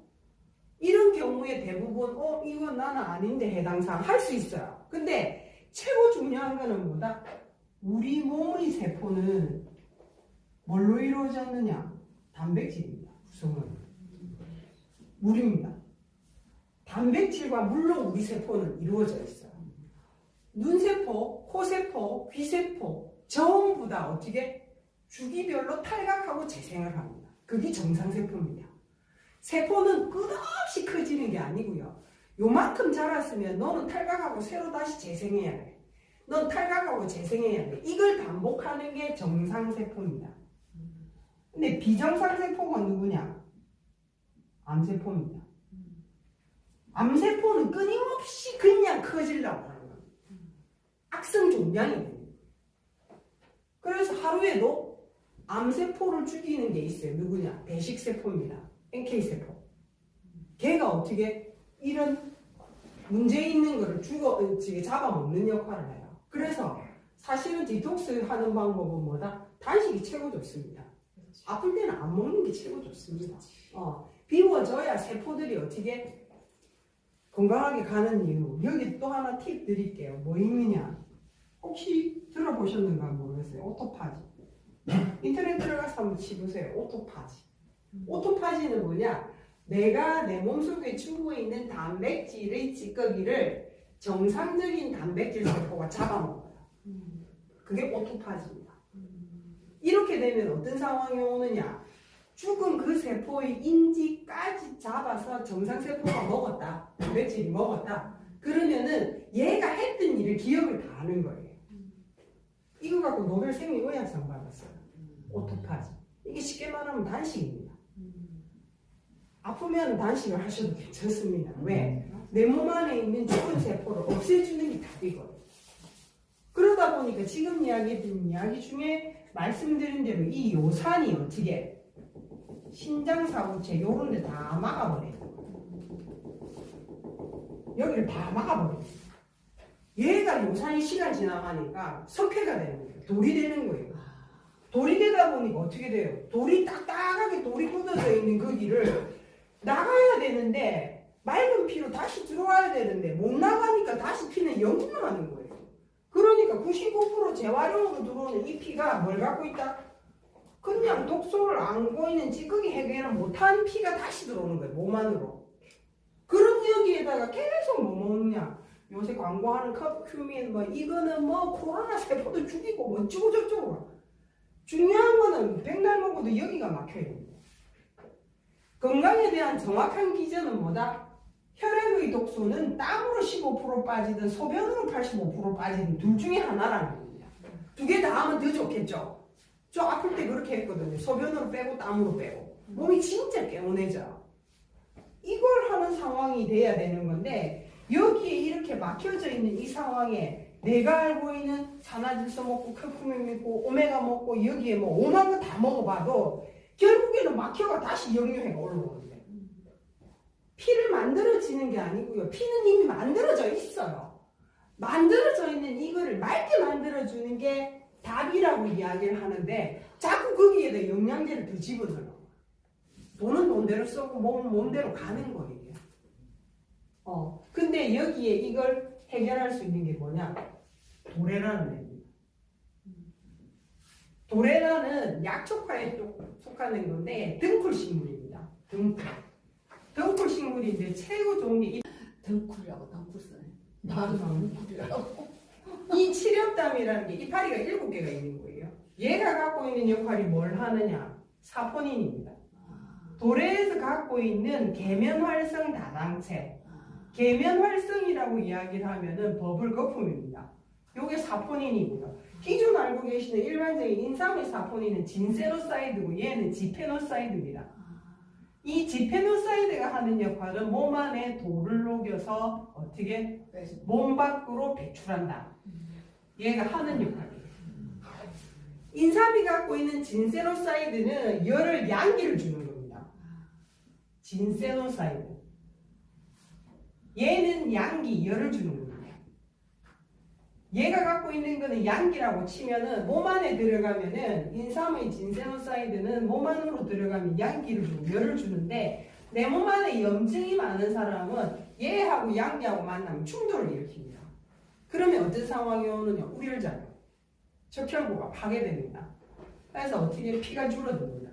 [SPEAKER 1] 이런 경우에 대부분 이건 나는 아닌데 해당사항 할 수 있어요. 근데 최고 중요한 거는 뭐다? 우리 몸의 세포는 뭘로 이루어졌느냐? 단백질입니다. 구성은 물입니다. 단백질과 물로 우리 세포는 이루어져 있어요. 눈세포, 코세포, 귀세포 전부 다 어떻게 주기별로 탈각하고 재생을 합니다. 그게 정상세포입니다. 세포는 끝없이 커지는 게 아니고요. 요만큼 자랐으면 너는 탈각하고 새로 다시 재생해야 돼. 넌 탈각하고 재생해야 돼. 이걸 반복하는 게 정상세포입니다. 근데 비정상세포가 누구냐? 암세포입니다. 암세포는 끊임없이 그냥 커지려고 하는 겁니다. 악성 종양이 됩니다. 그래서 하루에도 암세포를 죽이는 게 있어요. 누구냐? 배식세포입니다. NK세포. 걔가 어떻게 이런 문제 있는 거를 잡아먹는 역할을 해요. 그래서 사실은 디톡스 하는 방법은 뭐다? 단식이 최고 좋습니다. 아플 때는 안 먹는 게 최고 좋습니다. 비워져야 세포들이 어떻게 건강하게 가는 이유. 여기 또 하나 팁 드릴게요. 뭐 있느냐? 혹시 들어보셨는가 모르겠어요. 오토파지. 인터넷 들어가서 한번 치보세요. 오토파지. 오토파지는 뭐냐? 내가 내 몸속에 주고 있는 단백질의 찌꺼기를 정상적인 단백질 세포가 잡아먹어요. 그게 오토파지입니다. 이렇게 되면 어떤 상황이 오느냐? 죽은 그 세포의 인지까지 잡아서 정상세포가 먹었다. 단백질이 먹었다. 그러면은 얘가 했던 일을 기억을 다 하는 거예요. 이거 갖고 노벨 생리의학상 받았어요. 오토파지. 이게 쉽게 말하면 단식입니다. 아프면 단식을 하셔도 괜찮습니다. 왜? 내 몸 안에 있는 죽은 세포를 없애주는 게 답이거든요. 그러다 보니까 지금 이야기해드린 이야기 중에 말씀드린 대로 이 요산이 어떻게 신장사구체 요런 데 다 막아버려요. 여기를 다 막아버려요. 얘가 요산이 시간 지나가니까 석회가 되는 거예요. 돌이 되는 거예요. 돌이 되다 보니까 어떻게 돼요? 돌이 딱딱하게 돌이 굳어져 있는 거기를 나가야 되는데 맑은 피로 다시 들어와야 되는데 못 나가니까 다시 피는 역류하는 거예요. 그러니까 99% 재활용으로 들어오는 이 피가 뭘 갖고 있다? 그냥 독소를 안고 있는 찌꺼기 해결을 못한 피가 다시 들어오는 거예요. 몸 안으로. 그런 여기에다가 계속 뭐 먹냐? 요새 광고하는 커큐민 뭐 이거는 뭐 코로나 세포도 죽이고 뭐 어쩌고 저쩌고. 중요한 거는 백날 먹어도 여기가 막혀요. 건강에 대한 정확한 기준은 뭐다? 혈액의 독소는 땀으로 15% 빠지든 소변으로 85% 빠지든 둘 중에 하나라는 겁니다. 두 개 다 하면 더 좋겠죠? 저 아플 때 그렇게 했거든요. 소변으로 빼고 땀으로 빼고. 몸이 진짜 개운해져. 이걸 하는 상황이 돼야 되는 건데 여기에 이렇게 막혀져 있는 이 상황에 내가 알고 있는 산화질소 먹고 커큐민 먹고 오메가 먹고 여기에 뭐 오만 거 다 먹어봐도 결국에는 막혀가 다시 역류해가 올라오는데 피를 만들어지는 게 아니고요. 피는 이미 만들어져 있어요. 만들어져 있는 이거를 맑게 만들어주는 게 답이라고 이야기를 하는데 자꾸 거기에다 영양제를 더 집어넣어요. 돈은 돈대로 쓰고 몸은 몸대로 가는 거예요. 근데 여기에 이걸 해결할 수 있는 게 뭐냐? 도레라는 애입니다. 도레라는 약초과에 속하는 건데 등쿨 식물입니다. 등쿨 식물인데 최고 좋은 게
[SPEAKER 2] 덩쿨이라고 덩쿨 쓰네.
[SPEAKER 1] 나도
[SPEAKER 2] 덩쿨이라고.
[SPEAKER 1] 이 칠엽담이라는 게 이파리가 7개가 있는 거예요. 얘가 갖고 있는 역할이 뭘 하느냐? 사포닌입니다. 도레에서 갖고 있는 계면활성 다당체. 계면활성이라고 이야기를 하면은 버블 거품입니다. 요게 사포닌이고요. 기존 알고 계시는 일반적인 인삼의 사포닌은 진세노사이드고 얘는 지페노사이드입니다. 이 지페노사이드가 하는 역할은 몸 안에 돌을 녹여서 어떻게 몸 밖으로 배출한다. 얘가 하는 역할이에요. 인삼이 갖고 있는 진세노사이드는 열을 양기를 주는 겁니다. 진세노사이드. 얘는 양기, 열을 주는 겁니다. 얘가 갖고 있는 거는 양기라고 치면은 몸 안에 들어가면은 인삼의 진세노사이드는 몸 안으로 들어가면 양기를 주고 열을 주는데 내 몸 안에 염증이 많은 사람은 얘하고 양기하고 만나면 충돌을 일으킵니다. 그러면 어떤 상황이 오느냐? 우열작용. 척혈구가 파괴됩니다. 그래서 어떻게 피가 줄어듭니다.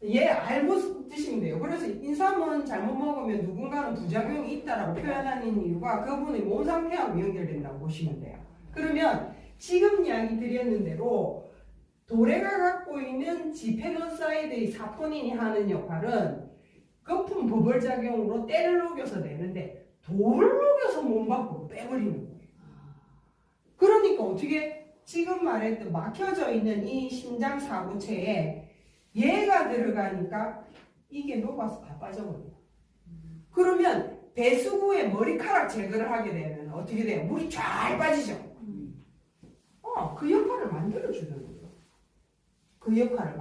[SPEAKER 1] 얘 알고 드시면 돼요. 그래서 인삼은 잘못 먹으면 누군가는 부작용이 있다라고 표현하는 이유가 그분의 몸 상태하고 연결된다고 보시면 돼요. 그러면 지금 이야기 드렸는 대로 도레가 갖고 있는 지페노사이드의 사포닌이 하는 역할은 거품 버블 작용으로 때를 녹여서 내는데 돌을 녹여서 몸 밖으로 빼버리는 거예요. 그러니까 어떻게 지금 말했던 막혀져 있는 이 심장 사구체에 얘가 들어가니까 이게 녹아서 다 빠져버려요. 그러면 배수구에 머리카락 제거를 하게 되면 어떻게 돼요? 물이 쫙 빠지죠. 그 역할을 만들어주는 거예요. 그 역할을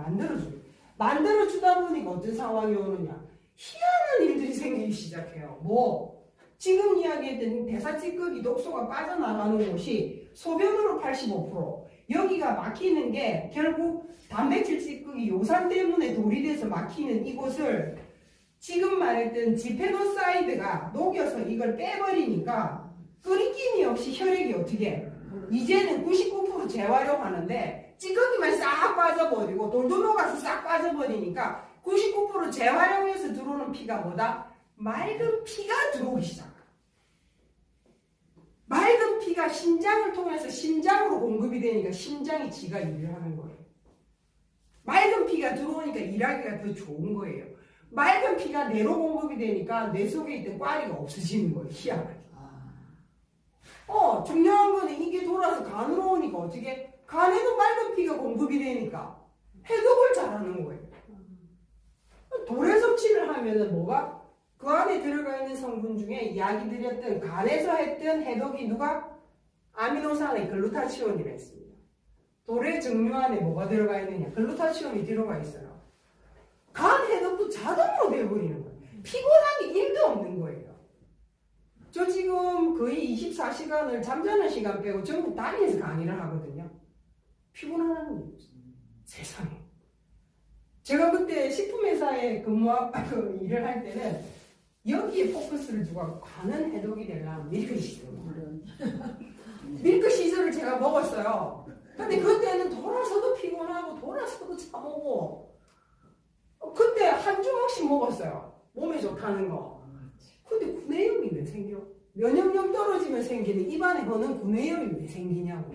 [SPEAKER 1] 만들어주다 보니까 어떤 상황이 오느냐? 희한한 일들이 생기기 시작해요. 지금 이야기했던 대사찌꺼기 독소가 빠져나가는 곳이 소변으로 85%, 여기가 막히는 게 결국 단백질 찌꺼기 요산 때문에 돌이 돼서 막히는 이곳을 지금 말했던 지페노사이드가 녹여서 이걸 빼버리니까 끓이김이 없이 혈액이 어떻게 해? 이제는 99% 재활용하는데 찌꺼기만 싹 빠져버리고 돌도 녹아서 싹 빠져버리니까 99% 재활용해서 들어오는 피가 뭐다? 맑은 피가 들어오기 시작해. 맑은 피가 심장을 통해서 심장으로 공급이 되니까 심장이 지가 일을 하는 거예요. 맑은 피가 들어오니까 일하기가 더 좋은 거예요. 맑은 피가 뇌로 공급이 되니까 뇌 속에 있던 꽈리가 없어지는 거예요. 희한하게. 중요한 거는 이게 돌아서 간으로 오니까 어떻게? 간에도 맑은 피가 공급이 되니까 해독을 잘하는 거예요. 돌의 섭취를 하면은 뭐가? 그 안에 들어가 있는 성분 중에 이야기 드렸던 간에서 했던 해독이 누가? 아미노산의 글루타치온이라 했습니다. 돌의 정류 안에 뭐가 들어가 있느냐? 글루타치온이 들어가 있어요. 간 해독도 자동으로 돼버리는 거예요. 피곤한 게 1도 없는 거예요. 저 지금 거의 24시간을 잠자는 시간 빼고 전부 다니면서 강의를 하거든요. 피곤하는 게 없어요. 세상에. 제가 그때 식품회사에 그 일을 할 때는 여기에 포커스를 두고 간은 해독이 되려면 밀크시슬. 밀크시슬을 제가 먹었어요. 근데 그때는 돌아서도 피곤하고 돌아서도 참고 그때 한 주먹씩 먹었어요. 몸에 좋다는 거. 근데 구내염이 왜 생겨? 면역력 떨어지면 생기는 입안에 허는 구내염이 왜 생기냐고.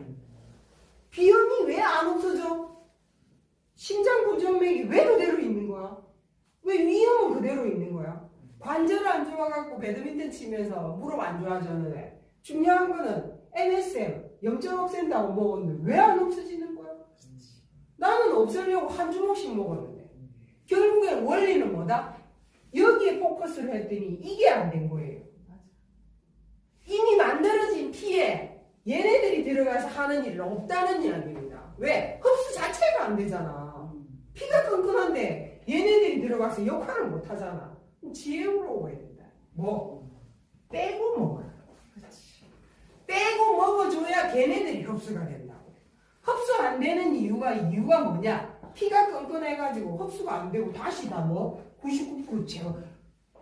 [SPEAKER 1] 비염이 왜 안 없어져? 심장 부정맥이 왜 그대로 있는 거야? 왜 위염은 그대로 있는 거야? 관절 안 좋아갖고 배드민턴 치면서 무릎 안 좋아졌는데 중요한 거는 MSM 염증 없앤다고 먹었는데 왜 안 없어지는 거야? 나는 없애려고 한 주먹씩 먹었는데 결국엔 원리는 뭐다? 여기에 포커스를 했더니 이게 안 된 거예요. 이미 만들어진 피에 얘네들이 들어가서 하는 일은 없다는 이야기입니다. 왜? 흡수 자체가 안 되잖아. 피가 끈끈한데 얘네들이 들어가서 역할을 못 하잖아. 지혜로 오야 된다. 뭐? 빼고 먹어라. 빼고 먹어줘야 걔네들이 흡수가 된다고. 흡수 안 되는 이유가 뭐냐? 피가 끈끈해가지고 흡수가 안 되고 다시 다 뭐? 99% 제가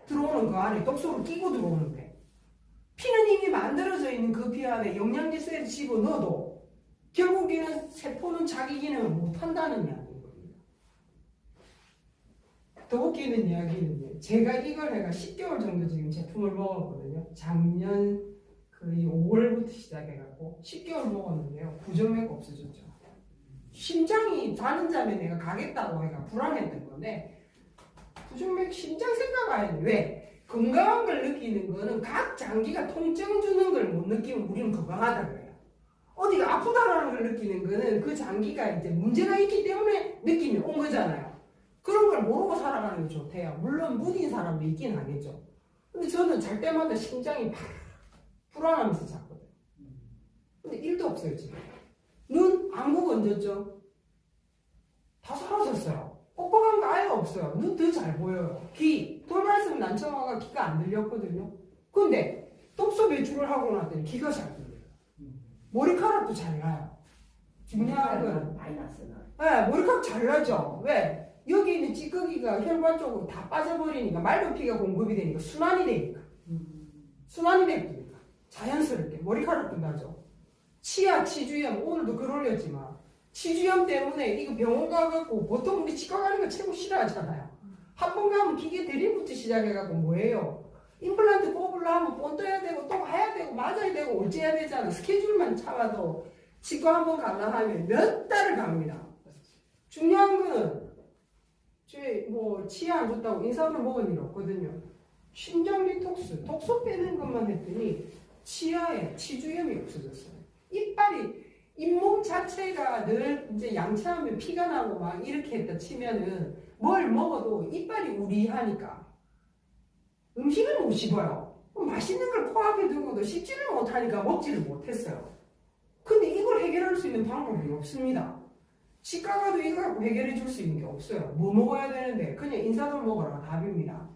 [SPEAKER 1] 들어오는 그 안에 독소를 끼고 들어오는데 피는 이미 만들어져 있는 그 피 안에 영양제 쇠를 집어넣어도 결국에는 세포는 자기 기능을 못한다는 이야기인 겁니다. 더 웃기는 이야기는요. 제가 이걸 해가 10개월 정도 지금 제품을 먹었거든요. 작년 거의 5월부터 시작해갖고 10개월 먹었는데요. 부정맥 없어졌죠. 심장이 다른 잠에 내가 가겠다고 해가 불안했던 건데 부정맥 심장 생각 안 해. 왜? 건강한 걸 느끼는 거는 각 장기가 통증 주는 걸 못 느끼면 우리는 건강하다 그래요. 어디가 아프다라는 걸 느끼는 거는 그 장기가 이제 문제가 있기 때문에 느낌이 온 거잖아요. 그런 걸 모르고 살아가는 게 좋대요. 물론 무딘 사람도 있긴 하겠죠. 근데 저는 잘 때마다 심장이 팍 불안하면서 잤거든요. 근데 1도 없어요 지금. 눈 안구 건졌죠? 다 사라졌어요. 뻑뻑한 거 아예 없어요. 눈 더 잘 보여요. 귀, 돌발성 난청화가 귀가 안 들렸거든요. 근데 독소 배출을 하고 났더니 귀가 잘 들려요. 머리카락도 잘 나요. 중요한 건
[SPEAKER 2] 마이너스는.
[SPEAKER 1] 네, 머리카락 잘 나죠. 왜? 여기 있는 찌꺼기가 혈관 쪽으로 다 빠져버리니까 맑은 피가 공급이 되니까 순환이 되니까 순환이 되니까 자연스럽게 머리카락도 나죠. 치아, 치주염 오늘도 글 올렸지만 치주염 때문에 이거 병원 가갖고 보통 우리 치과 가는 거 최고 싫어하잖아요. 한 번 가면 기계 대리부터 시작해갖고 뭐예요? 임플란트 꼽으려 하면 본 떠야 되고 또 해야 되고 맞아야 되고 어째야 되잖아. 스케줄만 잡아도 치과 한 번 가려 하면 몇 달을 갑니다. 중요한 거는 뭐 치아 안 좋다고 인삼을 먹은 일 없거든요. 심장 디톡스, 독소 빼는 것만 했더니 치아에 치주염이 없어졌어요. 이빨이 잇몸 자체가 늘 이제 양치하면 피가 나고 막 이렇게 했다 치면은 뭘 먹어도 이빨이 우리하니까 음식을 못 씹어요. 맛있는 걸 코앞에 두고도 씹지를 못하니까 먹지를 못했어요. 근데 이걸 해결할 수 있는 방법이 없습니다. 치과 가도 이거 갖고 해결해 줄 수 있는 게 없어요. 뭐 먹어야 되는데 그냥 인사돌 먹으라가 답입니다.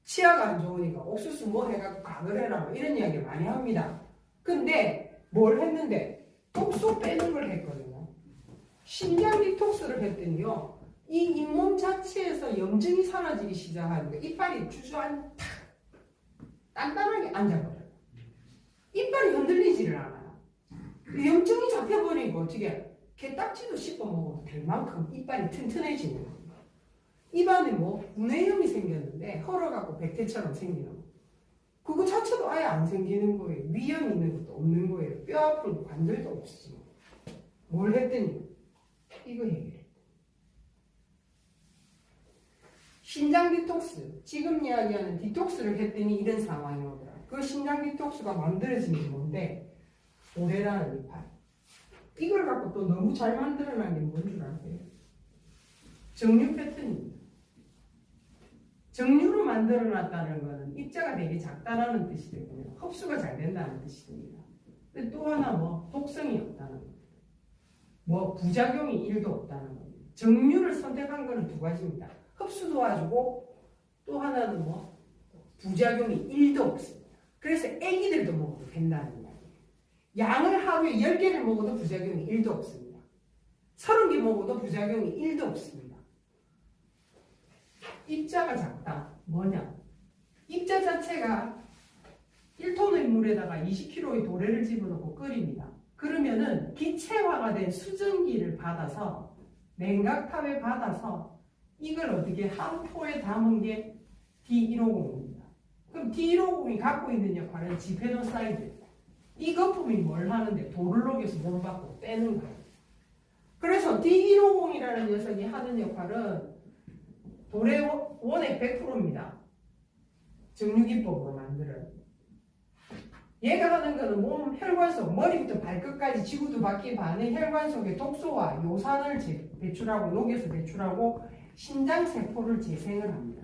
[SPEAKER 1] 치아가 안 좋으니까 옥수수 뭐 해갖고 각을 해라 이런 이야기 많이 합니다. 근데 뭘 했는데 독소 빼는 걸 했거든요. 심장 디톡스를 했더니요. 이 잇몸 자체에서 염증이 사라지기 시작하니까 이빨이 주저앉 탁 단단하게 앉아버려요. 이빨이 흔들리지를 않아요. 염증이 잡혀버리니까 어떻게 게딱지도 씹어 먹어도 될 만큼 이빨이 튼튼해지는 거예요. 입안에 뭐 구내염이 생겼는데 헐어갖고 백태처럼 생기는 거. 그거 자체도 아예 안 생기는 거예요. 위염 있는 것도 없는 거예요. 뼈 아픈 관절도 없어지고. 뭘 했더니 이거 얘기해. 신장 디톡스, 지금 이야기하는 디톡스를 했더니 이런 상황이 오더라. 그 신장 디톡스가 만들어진 게 뭔데? 도래라는 이빨. 이걸 갖고 또 너무 잘 만들어낸 게 뭔 줄 아세요? 정류 패턴입니다. 정류로 만들어놨다는 것은 입자가 되게 작다라는 뜻이 되고요. 흡수가 잘 된다는 뜻이 됩니다. 근데 또 하나 뭐 독성이 없다는 겁니다. 뭐 부작용이 1도 없다는 겁니다. 정류를 선택한 것은 두 가지입니다. 흡수 도와주고 또 하나는 뭐 부작용이 1도 없습니다. 그래서 애기들도 먹어도 된다는 이야기예요. 양을 하루에 10개를 먹어도 부작용이 1도 없습니다. 30개 먹어도 부작용이 1도 없습니다. 입자가 작다. 뭐냐? 입자 자체가 1톤의 물에다가 20kg의 도래를 집어넣고 끓입니다. 그러면은 기체화가 된 수증기를 받아서 냉각탑에 받아서 이걸 어떻게 한 포에 담은 게 D150입니다. 그럼 D150이 갖고 있는 역할은 지페노사이드. 이 거품이 뭘 하는데 돌을 녹여서 몸 밖으로 빼는 거예요. 그래서 D150이라는 녀석이 하는 역할은 돌의 원액 100%입니다. 정류기법으로 만들어요. 얘가 하는 거는 몸 혈관 속 머리부터 발끝까지 지구도 바퀴 반의 혈관 속에 독소와 요산을 배출하고 녹여서 배출하고 신장 세포를 재생을 합니다.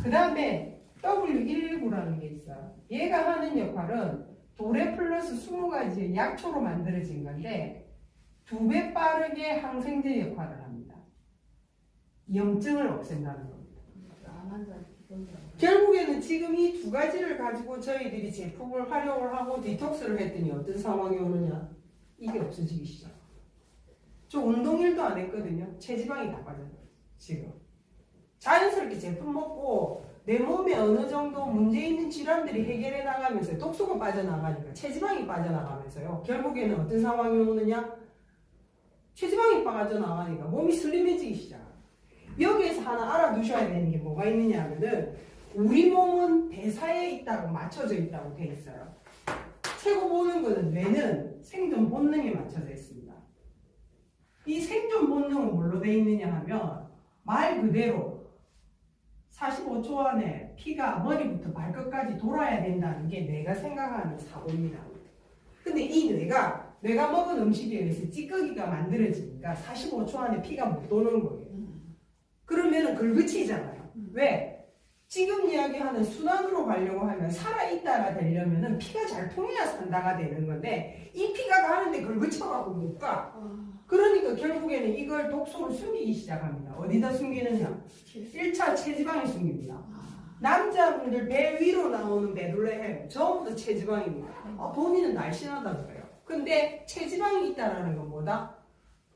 [SPEAKER 1] 그 다음에 W119라는 게 있어요. 얘가 하는 역할은 도래 플러스 20가지의 약초로 만들어진 건데 2배 빠르게 항생제 역할을 합니다. 염증을 없앤다는 겁니다. 결국에는 지금 이 두 가지를 가지고 저희들이 제품을 활용을 하고 디톡스를 했더니 어떤 상황이 오느냐? 이게 없어지기 시작. 저 운동 1도 안 했거든요. 체지방이 다 빠져요. 지금 자연스럽게 제품 먹고 내 몸에 어느 정도 문제 있는 질환들이 해결해 나가면서 독소가 빠져나가니까 체지방이 빠져나가면서요. 결국에는 어떤 상황이 오느냐? 체지방이 빠져나가니까 몸이 슬림해지기 시작해요. 여기에서 하나 알아두셔야 되는 게 뭐가 있느냐 하면은 우리 몸은 대사에 있다고 맞춰져 있다고 돼 있어요. 최고 보는 거는 뇌는 생존 본능에 맞춰져 있습니다. 이 생존 본능은 뭘로 돼 있느냐 하면 말 그대로 45초 안에 피가 머리부터 발끝까지 돌아야 된다는 게 뇌가 생각하는 사고입니다. 근데 이 뇌가 먹은 음식에 의해서 찌꺼기가 만들어지니까 45초 안에 피가 못 도는 거예요. 그러면은 긁으치잖아요. 왜? 지금 이야기하는 순환으로 가려고 하면 살아있다가 되려면은 피가 잘 통해야 산다가 되는 건데 이 피가 가는데 긁으쳐가고 못 가. 그러니까 결국에는 이걸 독소로 숨기기 시작합니다. 어디다 숨기느냐? 1차 체지방에 숨깁니다. 남자분들 배 위로 나오는 메둘레 전부 다 체지방입니다. 본인은 날씬하다 그래요. 근데 체지방이 있다라는 건 뭐다?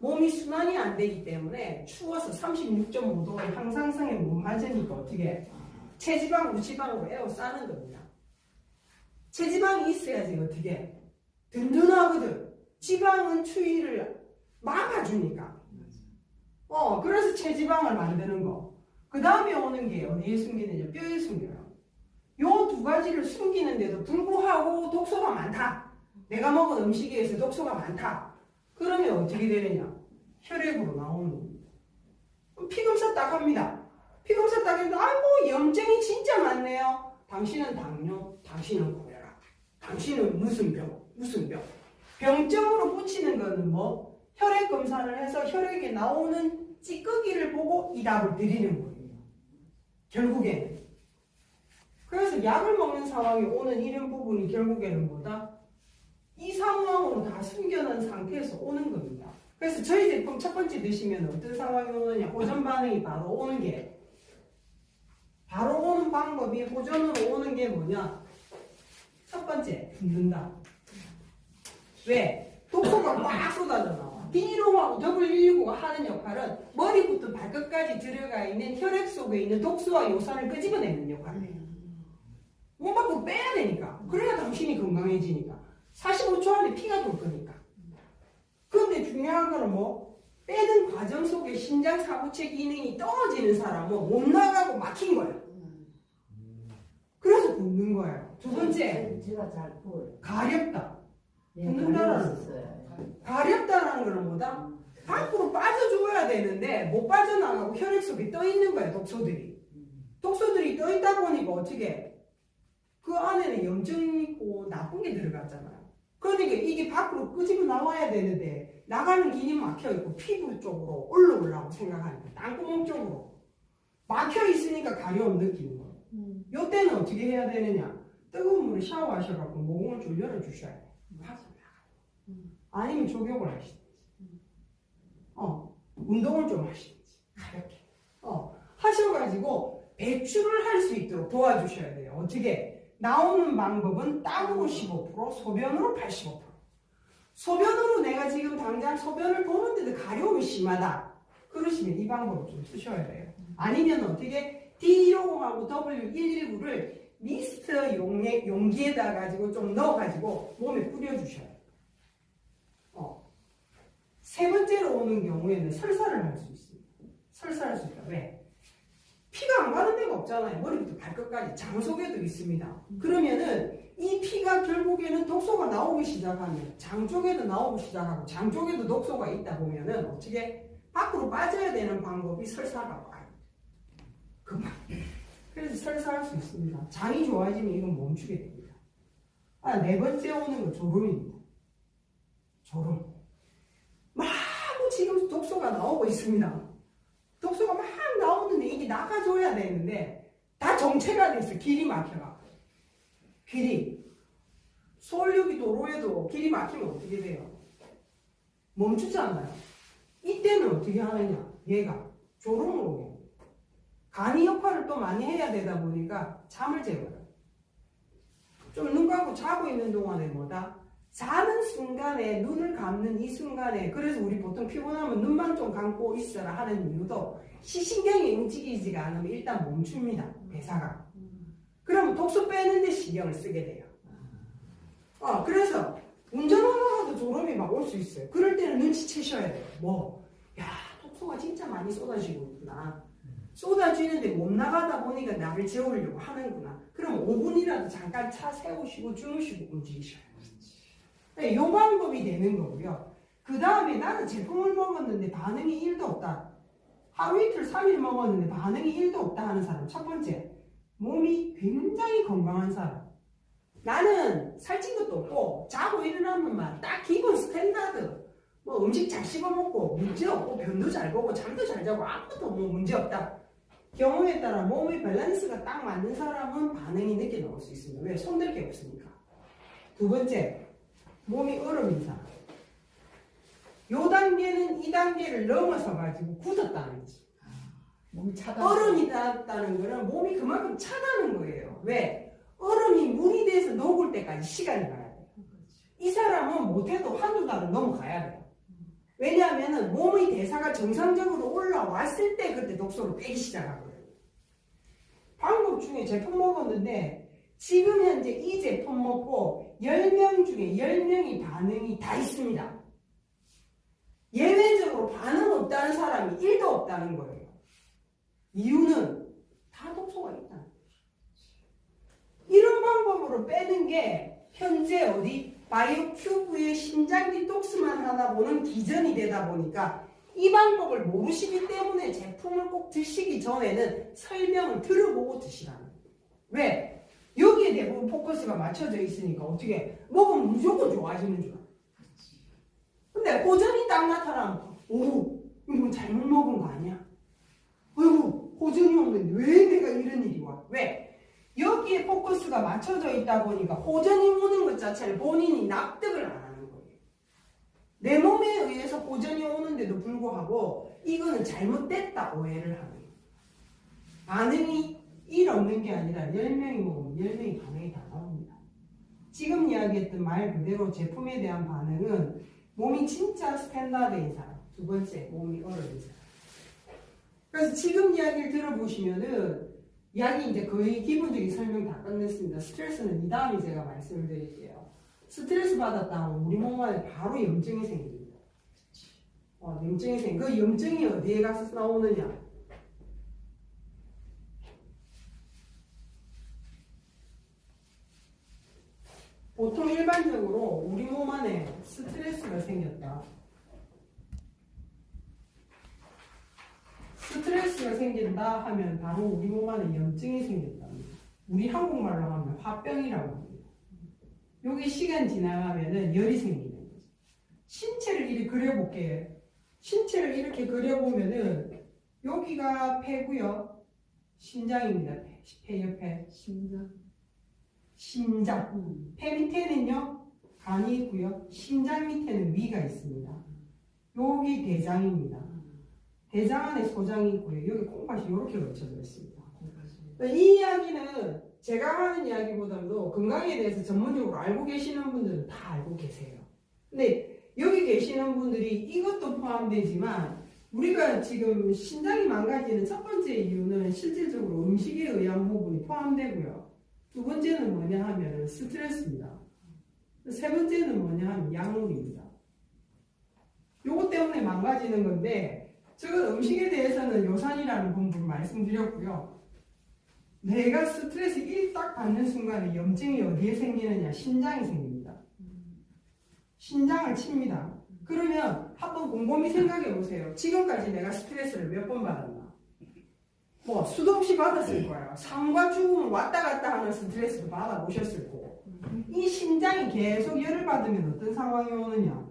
[SPEAKER 1] 몸이 순환이 안 되기 때문에 추워서 36.5도의 항상성에 못 맞으니까 어떻게 체지방, 무지방으로 에워싸는 겁니다. 체지방이 있어야지 어떻게 든든하거든. 지방은 추위를 막아주니까. 그래서 체지방을 만드는 거. 그 다음에 오는 게 어디에 숨기느냐? 뼈에 숨겨요. 요 두 가지를 숨기는데도 불구하고 독소가 많다. 내가 먹은 음식에 의해서 독소가 많다. 그러면 어떻게 되느냐? 혈액으로 나오는 겁니다. 피검사 딱 합니다. 피검사 딱 했는데 아이고 염증이 진짜 많네요. 당신은 당뇨, 당신은 고혈압, 당신은 무슨 병, 무슨 병. 병증으로 붙이는 거는 뭐? 혈액 검사를 해서 혈액에 나오는 찌꺼기를 보고 이 답을 드리는 거예요. 결국에는. 그래서 약을 먹는 상황이 오는 이런 부분이 결국에는 뭐다? 이 상황으로 다 숨겨놓은 상태에서 오는 겁니다. 그래서 저희 제품 첫 번째 드시면 어떤 상황이 오느냐? 호전 반응이 바로 오는 게 바로 오는 방법이 호전으로 오는 게 뭐냐? 첫 번째, 붓는다. 왜? 독소가 막 쏟아져 나와. D150하고 W119가 하는 역할은 머리부터 발끝까지 들어가 있는 혈액 속에 있는 독소와 요산을 끄집어내는 역할이에요. 못 받고 빼야 되니까. 그래야 당신이 건강해지니까. 45초 안에 피가 돌 거니까. 그런데 중요한 거는 뭐 빼는 과정 속에 신장 사부체 기능이 떨어지는 사람은 못 나가고 막힌 거예요. 그래서 붓는 거예요. 두 번째,
[SPEAKER 2] 제가 잘 보여요.
[SPEAKER 1] 가렵다.
[SPEAKER 2] 네,
[SPEAKER 1] 붓는다라는
[SPEAKER 2] 가려웠어요.
[SPEAKER 1] 가렵다라는 거는 뭐다? 밖으로 빠져줘야 되는데 못 빠져나가고 혈액 속에 떠 있는 거예요. 독소들이. 독소들이 떠 있다 보니까 어떻게 그 안에는 염증이 있고 나쁜 게 들어갔잖아요. 그러니까 이게 밖으로 끄집어 나와야 되는데 나가는 길이 막혀 있고 피부 쪽으로 올라오려고 생각하니까 땅구멍 쪽으로 막혀 있으니까 가려움 느끼는 거예요. 이때는 어떻게 해야 되느냐? 뜨거운 물에 샤워하셔갖고 모공을 좀 열어주셔야 돼요. 아니면 족욕을 하시든지, 운동을 좀 하시든지 가볍게 하셔가지고 배출을 할 수 있도록 도와주셔야 돼요. 어떻게? 나오는 방법은 땀으로 15%, 소변으로 85%. 소변으로 내가 지금 당장 소변을 보는데도 가려움이 심하다. 그러시면 이 방법을 좀 쓰셔야 돼요. 아니면 어떻게 D150하고 W119를 미스트 용기에다 가지고 좀 넣어가지고 몸에 뿌려주셔야 돼요. 세 번째로 오는 경우에는 설사를 할 수 있습니다. 설사할 수 있다. 왜? 피가 안 가는 데가 없잖아요. 머리부터 발끝까지 장 속에도 있습니다. 그러면은 이 피가 결국에는 독소가 나오기 시작하면 장 쪽에도 나오기 시작하고 장 쪽에도 독소가 있다 보면은 어떻게 밖으로 빠져야 되는 방법이 설사가 와요. 금방. 그래서 설사할 수 있습니다. 장이 좋아지면 이건 멈추게 됩니다. 네 번째 오는 건 졸음입니다. 졸음. 막 지금 독소가 나오고 있습니다. 독소가 막 나오는데 이게 나가줘야 되는데 다 정체가 됐어. 길이 막혀가. 길이. 서울역이 도로에도 길이 막히면 어떻게 돼요? 멈추지 않나요? 이때는 어떻게 하느냐? 얘가 졸음으로 해요. 간이 역할을 또 많이 해야 되다 보니까 잠을 재워요. 좀 눈 감고 자고 있는 동안에 뭐다? 자는 순간에 눈을 감는 이 순간에 그래서 우리 보통 피곤하면 눈만 좀 감고 있어라 하는 이유도 시신경이 움직이지가 않으면 일단 멈춥니다. 대사가. 그럼 독소 빼는데 신경을 쓰게 돼요. 그래서 운전하다가도 졸음이 막 올 수 있어요. 그럴 때는 눈치채셔야 돼요. 독소가 진짜 많이 쏟아지고 있구나. 쏟아지는데 못 나가다 보니까 나를 재우려고 하는구나. 그럼 5분이라도 잠깐 차 세우시고 주무시고 움직이셔요. 이 방법이 되는 거고요. 그 다음에 나는 제품을 먹었는데 반응이 1도 없다. 하루 이틀 3일 먹었는데 반응이 1도 없다 하는 사람. 첫 번째, 몸이 굉장히 건강한 사람. 나는 살찐 것도 없고 자고 일어나면 딱 기본 스탠다드. 음식 잘 씹어 먹고 문제 없고 변도 잘 보고 잠도 잘 자고 아무것도 문제 없다. 경우에 따라 몸의 밸런스가 딱 맞는 사람은 반응이 늦게 나올 수 있습니다. 왜? 손댈 게 없으니까. 두 번째, 몸이 얼음인 사람. 요 단계는 이 단계를 넘어서 가지고 굳었다는 거지.
[SPEAKER 2] 몸이 차다.
[SPEAKER 1] 얼음이 닿았다는 거는 몸이 그만큼 차다는 거예요. 왜? 얼음이 물이 돼서 녹을 때까지 시간이 가야 돼요. 이 사람은 못해도 한두 달은 넘어가야 돼요. 왜냐하면 몸의 대사가 정상적으로 올라왔을 때 그때 독소를 빼기 시작하거든요. 방법 중에 제품 먹었는데 지금 현재 이 제품 먹고 10명 중에 10명이 반응이 다 있습니다. 예외적으로 반응 없다는 사람이 1도 없다는 거예요. 이유는 다 독소가 있다는 거죠. 이런 방법으로 빼는 게 현재 바이오큐브의 신장 디톡스만 하나 보는 기전이 되다 보니까 이 방법을 모르시기 때문에 제품을 꼭 드시기 전에는 설명을 들어보고 드시라는 거예요. 왜? 여기에 대부분 포커스가 맞춰져 있으니까 어떻게 먹으면 무조건 좋아지는 줄 알아요. 근데 호전이 딱 나타나면 이거 잘못 먹은 거 아니야? 아이고 호전이 없는데 왜 내가 이런 일이 와? 왜? 여기에 포커스가 맞춰져 있다 보니까 호전이 오는 것 자체를 본인이 납득을 안 하는 거예요. 내 몸에 의해서 호전이 오는데도 불구하고 이거는 잘못됐다 오해를 하는 거예요. 반응이 1 없는 게 아니라 10명이 먹으면 10명이 반응이 다 나옵니다. 지금 이야기했던 말 그대로 제품에 대한 반응은 몸이 진짜 스탠다드인 사람. 두 번째, 몸이 어려운 사람. 그래서 지금 이야기를 들어보시면은 이야기 이제 거의 기본적인 설명 다 끝냈습니다. 스트레스는 이 다음에 제가 말씀을 드릴게요. 스트레스 받았다 하면 우리 몸 안에 바로 염증이 생깁니다. 염증이 생겨. 그 염증이 어디에 가서 나오느냐? 보통 일반적으로 우리 몸 안에 스트레스가 생겼다. 스트레스가 생긴다 하면 바로 우리 몸 안에 염증이 생겼답니다. 우리 한국말로 하면 화병이라고 합니다. 여기 시간 지나가면은 열이 생기는 거죠. 신체를 이렇게 그려볼게요. 신체를 이렇게 그려보면은 여기가 폐고요. 심장입니다. 폐 옆에. 심장. 폐 밑에는요, 간이 있고요. 심장 밑에는 위가 있습니다. 여기 대장입니다. 대장 안에 소장이 있고요. 여기 콩팥이 이렇게 걸쳐져 있습니다. 이 이야기는 제가 하는 이야기보다도 건강에 대해서 전문적으로 알고 계시는 분들은 다 알고 계세요. 근데 여기 계시는 분들이 이것도 포함되지만 우리가 지금 신장이 망가지는 첫 번째 이유는 실질적으로 음식에 의한 부분이 포함되고요. 두 번째는 뭐냐 하면 스트레스입니다. 세 번째는 뭐냐 하면 약물입니다. 요것 때문에 망가지는 건데 저건 음식에 대해서는 요산이라는 부분을 말씀드렸고요. 내가 스트레스 1 딱 받는 순간에 염증이 어디에 생기느냐? 신장이 생깁니다. 신장을 칩니다. 그러면 한번 곰곰이 생각해 보세요. 지금까지 내가 스트레스를 몇 번 받았나? 뭐 수도 없이 받았을 거예요. 삶과 죽음을 왔다 갔다 하는 스트레스도 받아보셨을 거고. 이 심장이 계속 열을 받으면 어떤 상황이 오느냐?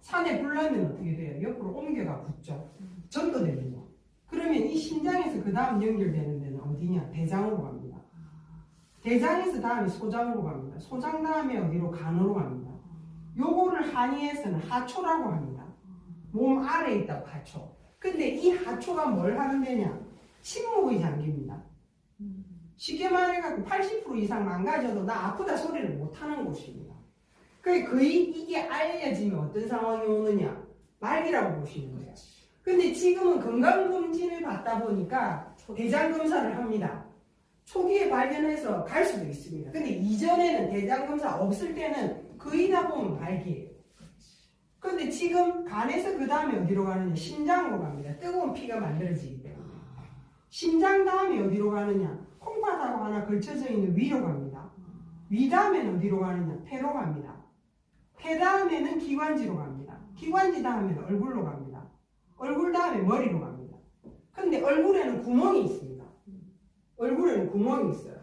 [SPEAKER 1] 산에 불 나면 어떻게 돼요? 옆으로 옮겨가 붙죠. 전도되는 거. 그러면 이 심장에서 그 다음 연결되는 데는 어디냐? 대장으로 갑니다. 대장에서 다음에 소장으로 갑니다. 소장 다음에 어디로? 간으로 갑니다. 요거를 한의에서는 하초라고 합니다. 몸 아래에 있다고 하초. 근데 이 하초가 뭘 하는 데냐? 침묵의 장기입니다. 쉽게 말해갖고 80% 이상 망가져도 나 아프다 소리를 못하는 곳입니다. 거의 이게 알려지면 어떤 상황이 오느냐? 말기라고 보시는 거예요. 근데 지금은 건강검진을 받다 보니까 대장검사를 합니다. 초기에 발견해서 갈 수도 있습니다. 근데 이전에는 대장검사 없을 때는 거의 다 보면 말기예요. 근데 지금 간에서 그 다음에 어디로 가느냐? 심장으로 갑니다. 뜨거운 피가 만들어지기 때문에. 심장 다음에 어디로 가느냐? 콩팥하고 하나 걸쳐져 있는 위로 갑니다. 위 다음에는 어디로 가느냐? 폐로 갑니다. 폐 다음에는 기관지로 갑니다. 기관지 다음에는 얼굴로 갑니다. 얼굴 다음에 머리로 갑니다. 근데 얼굴에는 구멍이 있습니다. 얼굴에는 구멍이 있어요.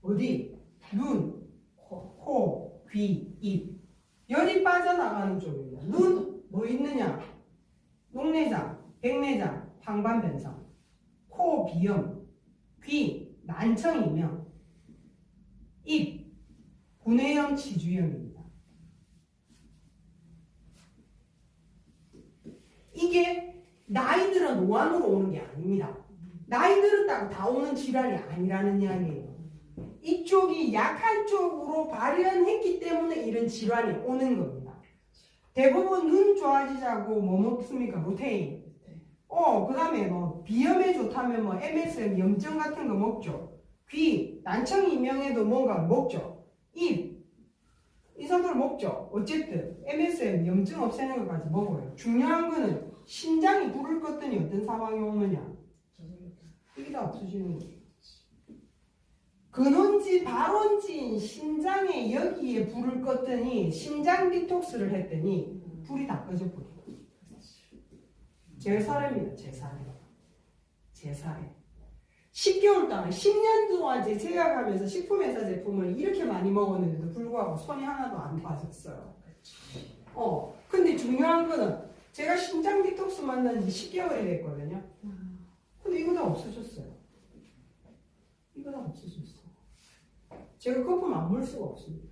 [SPEAKER 1] 어디? 눈, 코, 귀, 입. 열이 빠져나가는 쪽입니다. 눈, 뭐 있느냐? 녹내장, 백내장, 방광변성, 코, 비염, 귀, 난청이며, 입, 구내염, 치주염입니다. 이게 나이 들어 노안으로 오는 게 아닙니다. 나이 들었다고 다 오는 질환이 아니라는 이야기예요. 이쪽이 약한 쪽으로 발현했기 때문에 이런 질환이 오는 겁니다. 대부분 눈 좋아지자고 뭐 먹습니까? 루테인. 그 다음에 뭐 비염에 좋다면 뭐 MSM 염증 같은 거 먹죠. 귀, 난청이 임명해도 뭔가 먹죠. 입, 이산도를 먹죠. 어쨌든 MSM 염증 없애는 것까지 먹어요. 중요한 거는 심장이 불을 껐더니 어떤 상황이 오느냐? 이게 다 없어지는 거죠. 근원지 발원지인 심장에 여기에 불을 껐더니 심장 디톡스를 했더니 불이 다 꺼져 버려요. 제 사례입니다. 제 사례. 10개월 동안 10년 동안 제가 가면서 식품회사 제품을 이렇게 많이 먹었는데도 불구하고 손이 하나도 안 빠졌어요. 근데 중요한 거는 제가 심장 디톡스 만난 지 10개월이 됐거든요. 근데 이거 다 없어졌어요. 이거 다 없어졌어요. 제가 거품 안 물 수가 없습니다.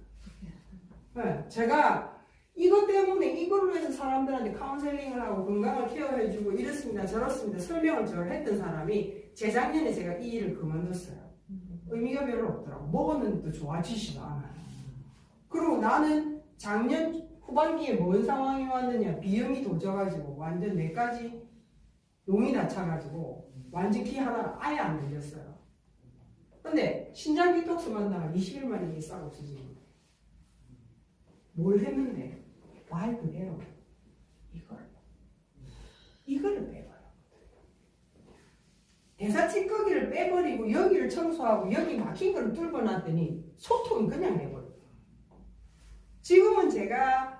[SPEAKER 1] 네, 제가 이것 때문에 이걸로 해서 사람들한테 카운셀링을 하고 건강을 케어해주고 이렇습니다 저렇습니다 설명을 절 했던 사람이 재작년에 제가 이 일을 그만뒀어요. 의미가 별로 없더라고. 먹었는데도 좋아지지도 않아요. 그리고 나는 작년 후반기에 뭔 상황이 왔느냐. 비염이 도져가지고 완전 뇌까지 용이 다쳐가지고 완전 기 하나 아예 안 들렸어요. 근데 신장 디톡스 만나가 20일 만에 이게 싹 없어지는 거예요. 뭘 했는데? 말 그대로 이거를 빼버려. 대사 찌꺼기를 빼버리고 여기를 청소하고 여기 막힌 걸 뚫어놨더니 소통이 그냥 돼버려요. 지금은 제가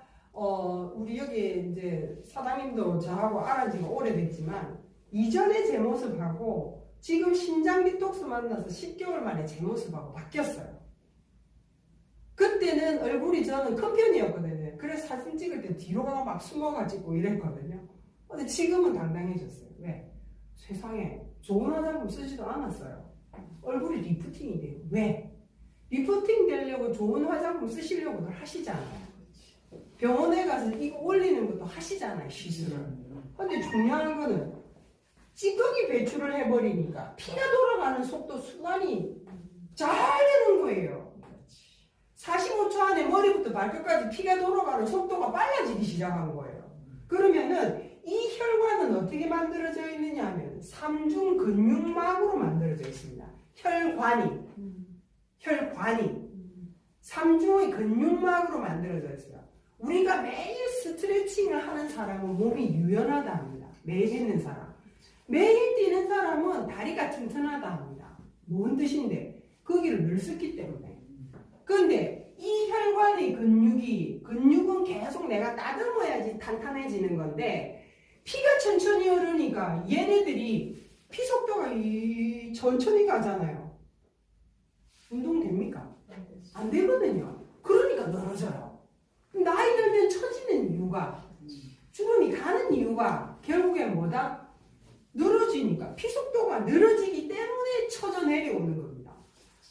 [SPEAKER 1] 우리 여기 이제 사장님도 저하고 알은 지가 오래됐지만 이전에 제 모습하고 지금 신장 디톡스 만나서 10개월 만에 제 모습하고 바뀌었어요. 그때는 얼굴이 저는 큰 편이었거든요. 그래서 사진 찍을 때 뒤로 가서 막 숨어가지고 이랬거든요. 근데 지금은 당당해졌어요. 왜? 세상에 좋은 화장품 쓰지도 않았어요. 얼굴이 리프팅이 돼요. 왜? 리프팅 되려고 좋은 화장품 쓰시려고도 하시잖아요. 병원에 가서 이거 올리는 것도 하시잖아요. 시술을. 근데 중요한 거는 찌꺼기 배출을 해버리니까 피가 돌아가는 속도 순환이 잘 되는 거예요. 45초 안에 머리부터 발끝까지 피가 돌아가는 속도가 빨라지기 시작한 거예요. 그러면은 이 혈관은 어떻게 만들어져 있느냐 하면 삼중 근육막으로 만들어져 있습니다. 혈관이 삼중의 근육막으로 만들어져 있어요. 우리가 매일 스트레칭을 하는 사람은 몸이 유연하다 합니다. 매일 있는 사람. 매일 뛰는 사람은 다리가 튼튼하다 합니다. 뭔 뜻인데? 거기를 늘 썼기 때문에. 근데 이 혈관의 근육은 계속 내가 따듬어야지 탄탄해지는 건데 피가 천천히 흐르니까 얘네들이 피 속도가 천천히 가잖아요. 운동 됩니까? 안 되거든요. 그러니까 늘어져요. 나이 들면 처지는 이유가 주름이 가는 이유가 결국엔 뭐다? 늘어지니까 피 속도가 늘어지기 때문에 처져 내려오는 겁니다.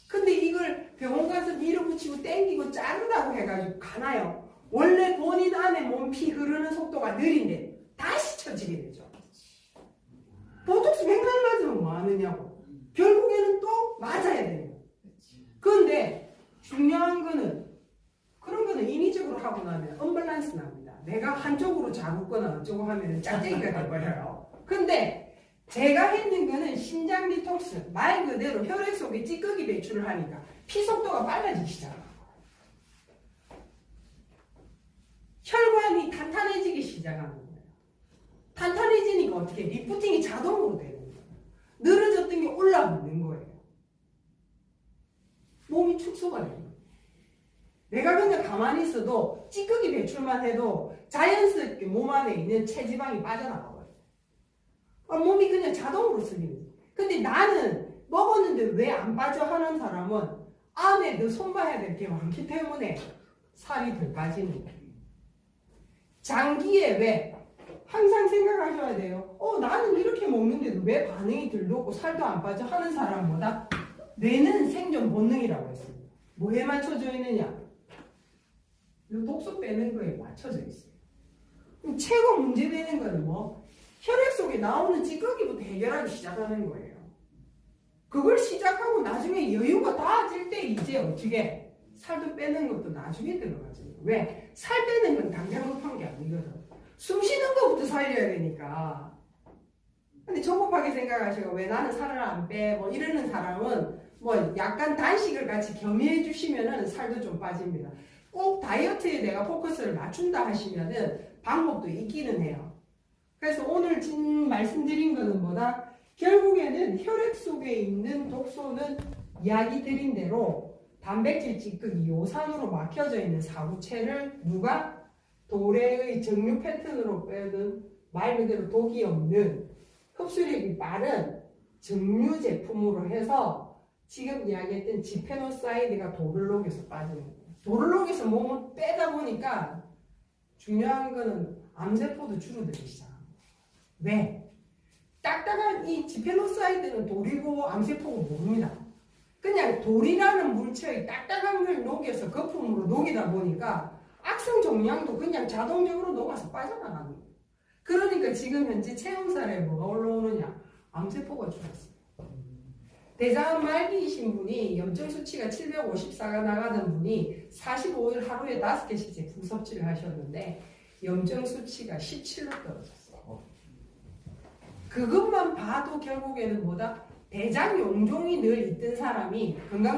[SPEAKER 1] 근데 이걸 병원 가서 밀어붙이고 땡기고 자르라고 해가지고 가나요? 원래 본인 안에 몸 피 흐르는 속도가 느린데 다시 처지게 되죠. 보톡스 맨날 맞으면 뭐 하느냐고. 결국에는 또 맞아야 돼요. 그런데 중요한 거는 그런 거는 인위적으로 하고 나면 언밸런스 납니다. 내가 한쪽으로 잡았거나 어쩌고 하면 짝짝이가 돼버려요. 근데 제가 했는 거는 신장 디톡스, 말 그대로 혈액 속에 찌꺼기 배출을 하니까 피 속도가 빨라지기 시작해요. 혈관이 탄탄해지기 시작하는 거예요. 탄탄해지니까 어떻게 리프팅이 자동으로 되는 거예요. 늘어졌던 게 올라붙는 거예요. 몸이 축소가 돼요. 내가 그냥 가만히 있어도 찌꺼기 배출만 해도 자연스럽게 몸 안에 있는 체지방이 빠져나가요. 몸이 그냥 자동으로 쓸리는 거예요. 근데 나는 먹었는데 왜 안 빠져 하는 사람은 안에 너 손봐야 될 게 많기 때문에 살이 덜 빠지는 거예요. 장기에 왜? 항상 생각하셔야 돼요. 나는 이렇게 먹는데도 왜 반응이 덜 높고 살도 안 빠져 하는 사람보다 뇌는 생존 본능이라고 했습니다. 뭐에 맞춰져 있느냐? 이 독소 빼는 거에 맞춰져 있어요. 그럼 최고 문제되는 거는 뭐? 혈액 속에 나오는 찌꺼기부터 해결하기 시작하는 거예요. 그걸 시작하고 나중에 여유가 닿아질 때 이제 어떻게 살도 빼는 것도 나중에 들어가죠. 왜? 살 빼는 건 당장 급한 게 아니거든. 숨 쉬는 것부터 살려야 되니까. 근데 조급하게 생각하시고 왜 나는 살을 안 빼? 뭐 이러는 사람은 뭐 약간 단식을 같이 겸해해 주시면은 살도 좀 빠집니다. 꼭 다이어트에 내가 포커스를 맞춘다 하시면은 방법도 있기는 해요. 그래서 오늘 말씀드린 거는 뭐다? 결국에는 혈액 속에 있는 독소는 이야기 드린 대로 단백질 찌꺼기 요산으로 막혀져 있는 사구체를 누가 도래의 정류 패턴으로 빼는 말 그대로 독이 없는 흡수력이 빠른 정류 제품으로 해서 지금 이야기했던 지페노사이드가 도를 녹여서 빠지는 거예요. 도를 녹여서 몸을 빼다 보니까 중요한 거는 암세포도 줄어들기 시작합니다. 왜? 딱딱한 이 지페노사이드는 돌이고 암세포가 모릅니다. 그냥 돌이라는 물체의 딱딱한 걸 녹여서 거품으로 녹이다 보니까 악성 종양도 그냥 자동적으로 녹아서 빠져나가는 거예요. 그러니까 지금 현재 체온살에 뭐가 올라오느냐? 암세포가 줄었어요. 대장암 말기이신 분이 염증 수치가 754가 나가던 분이 45일 하루에 5개씩 제품 섭취를 하셨는데 염증 수치가 17로 떨어졌어요. 그것만 봐도 결국에는 뭐다? 대장 용종이 늘 있던 사람이 건강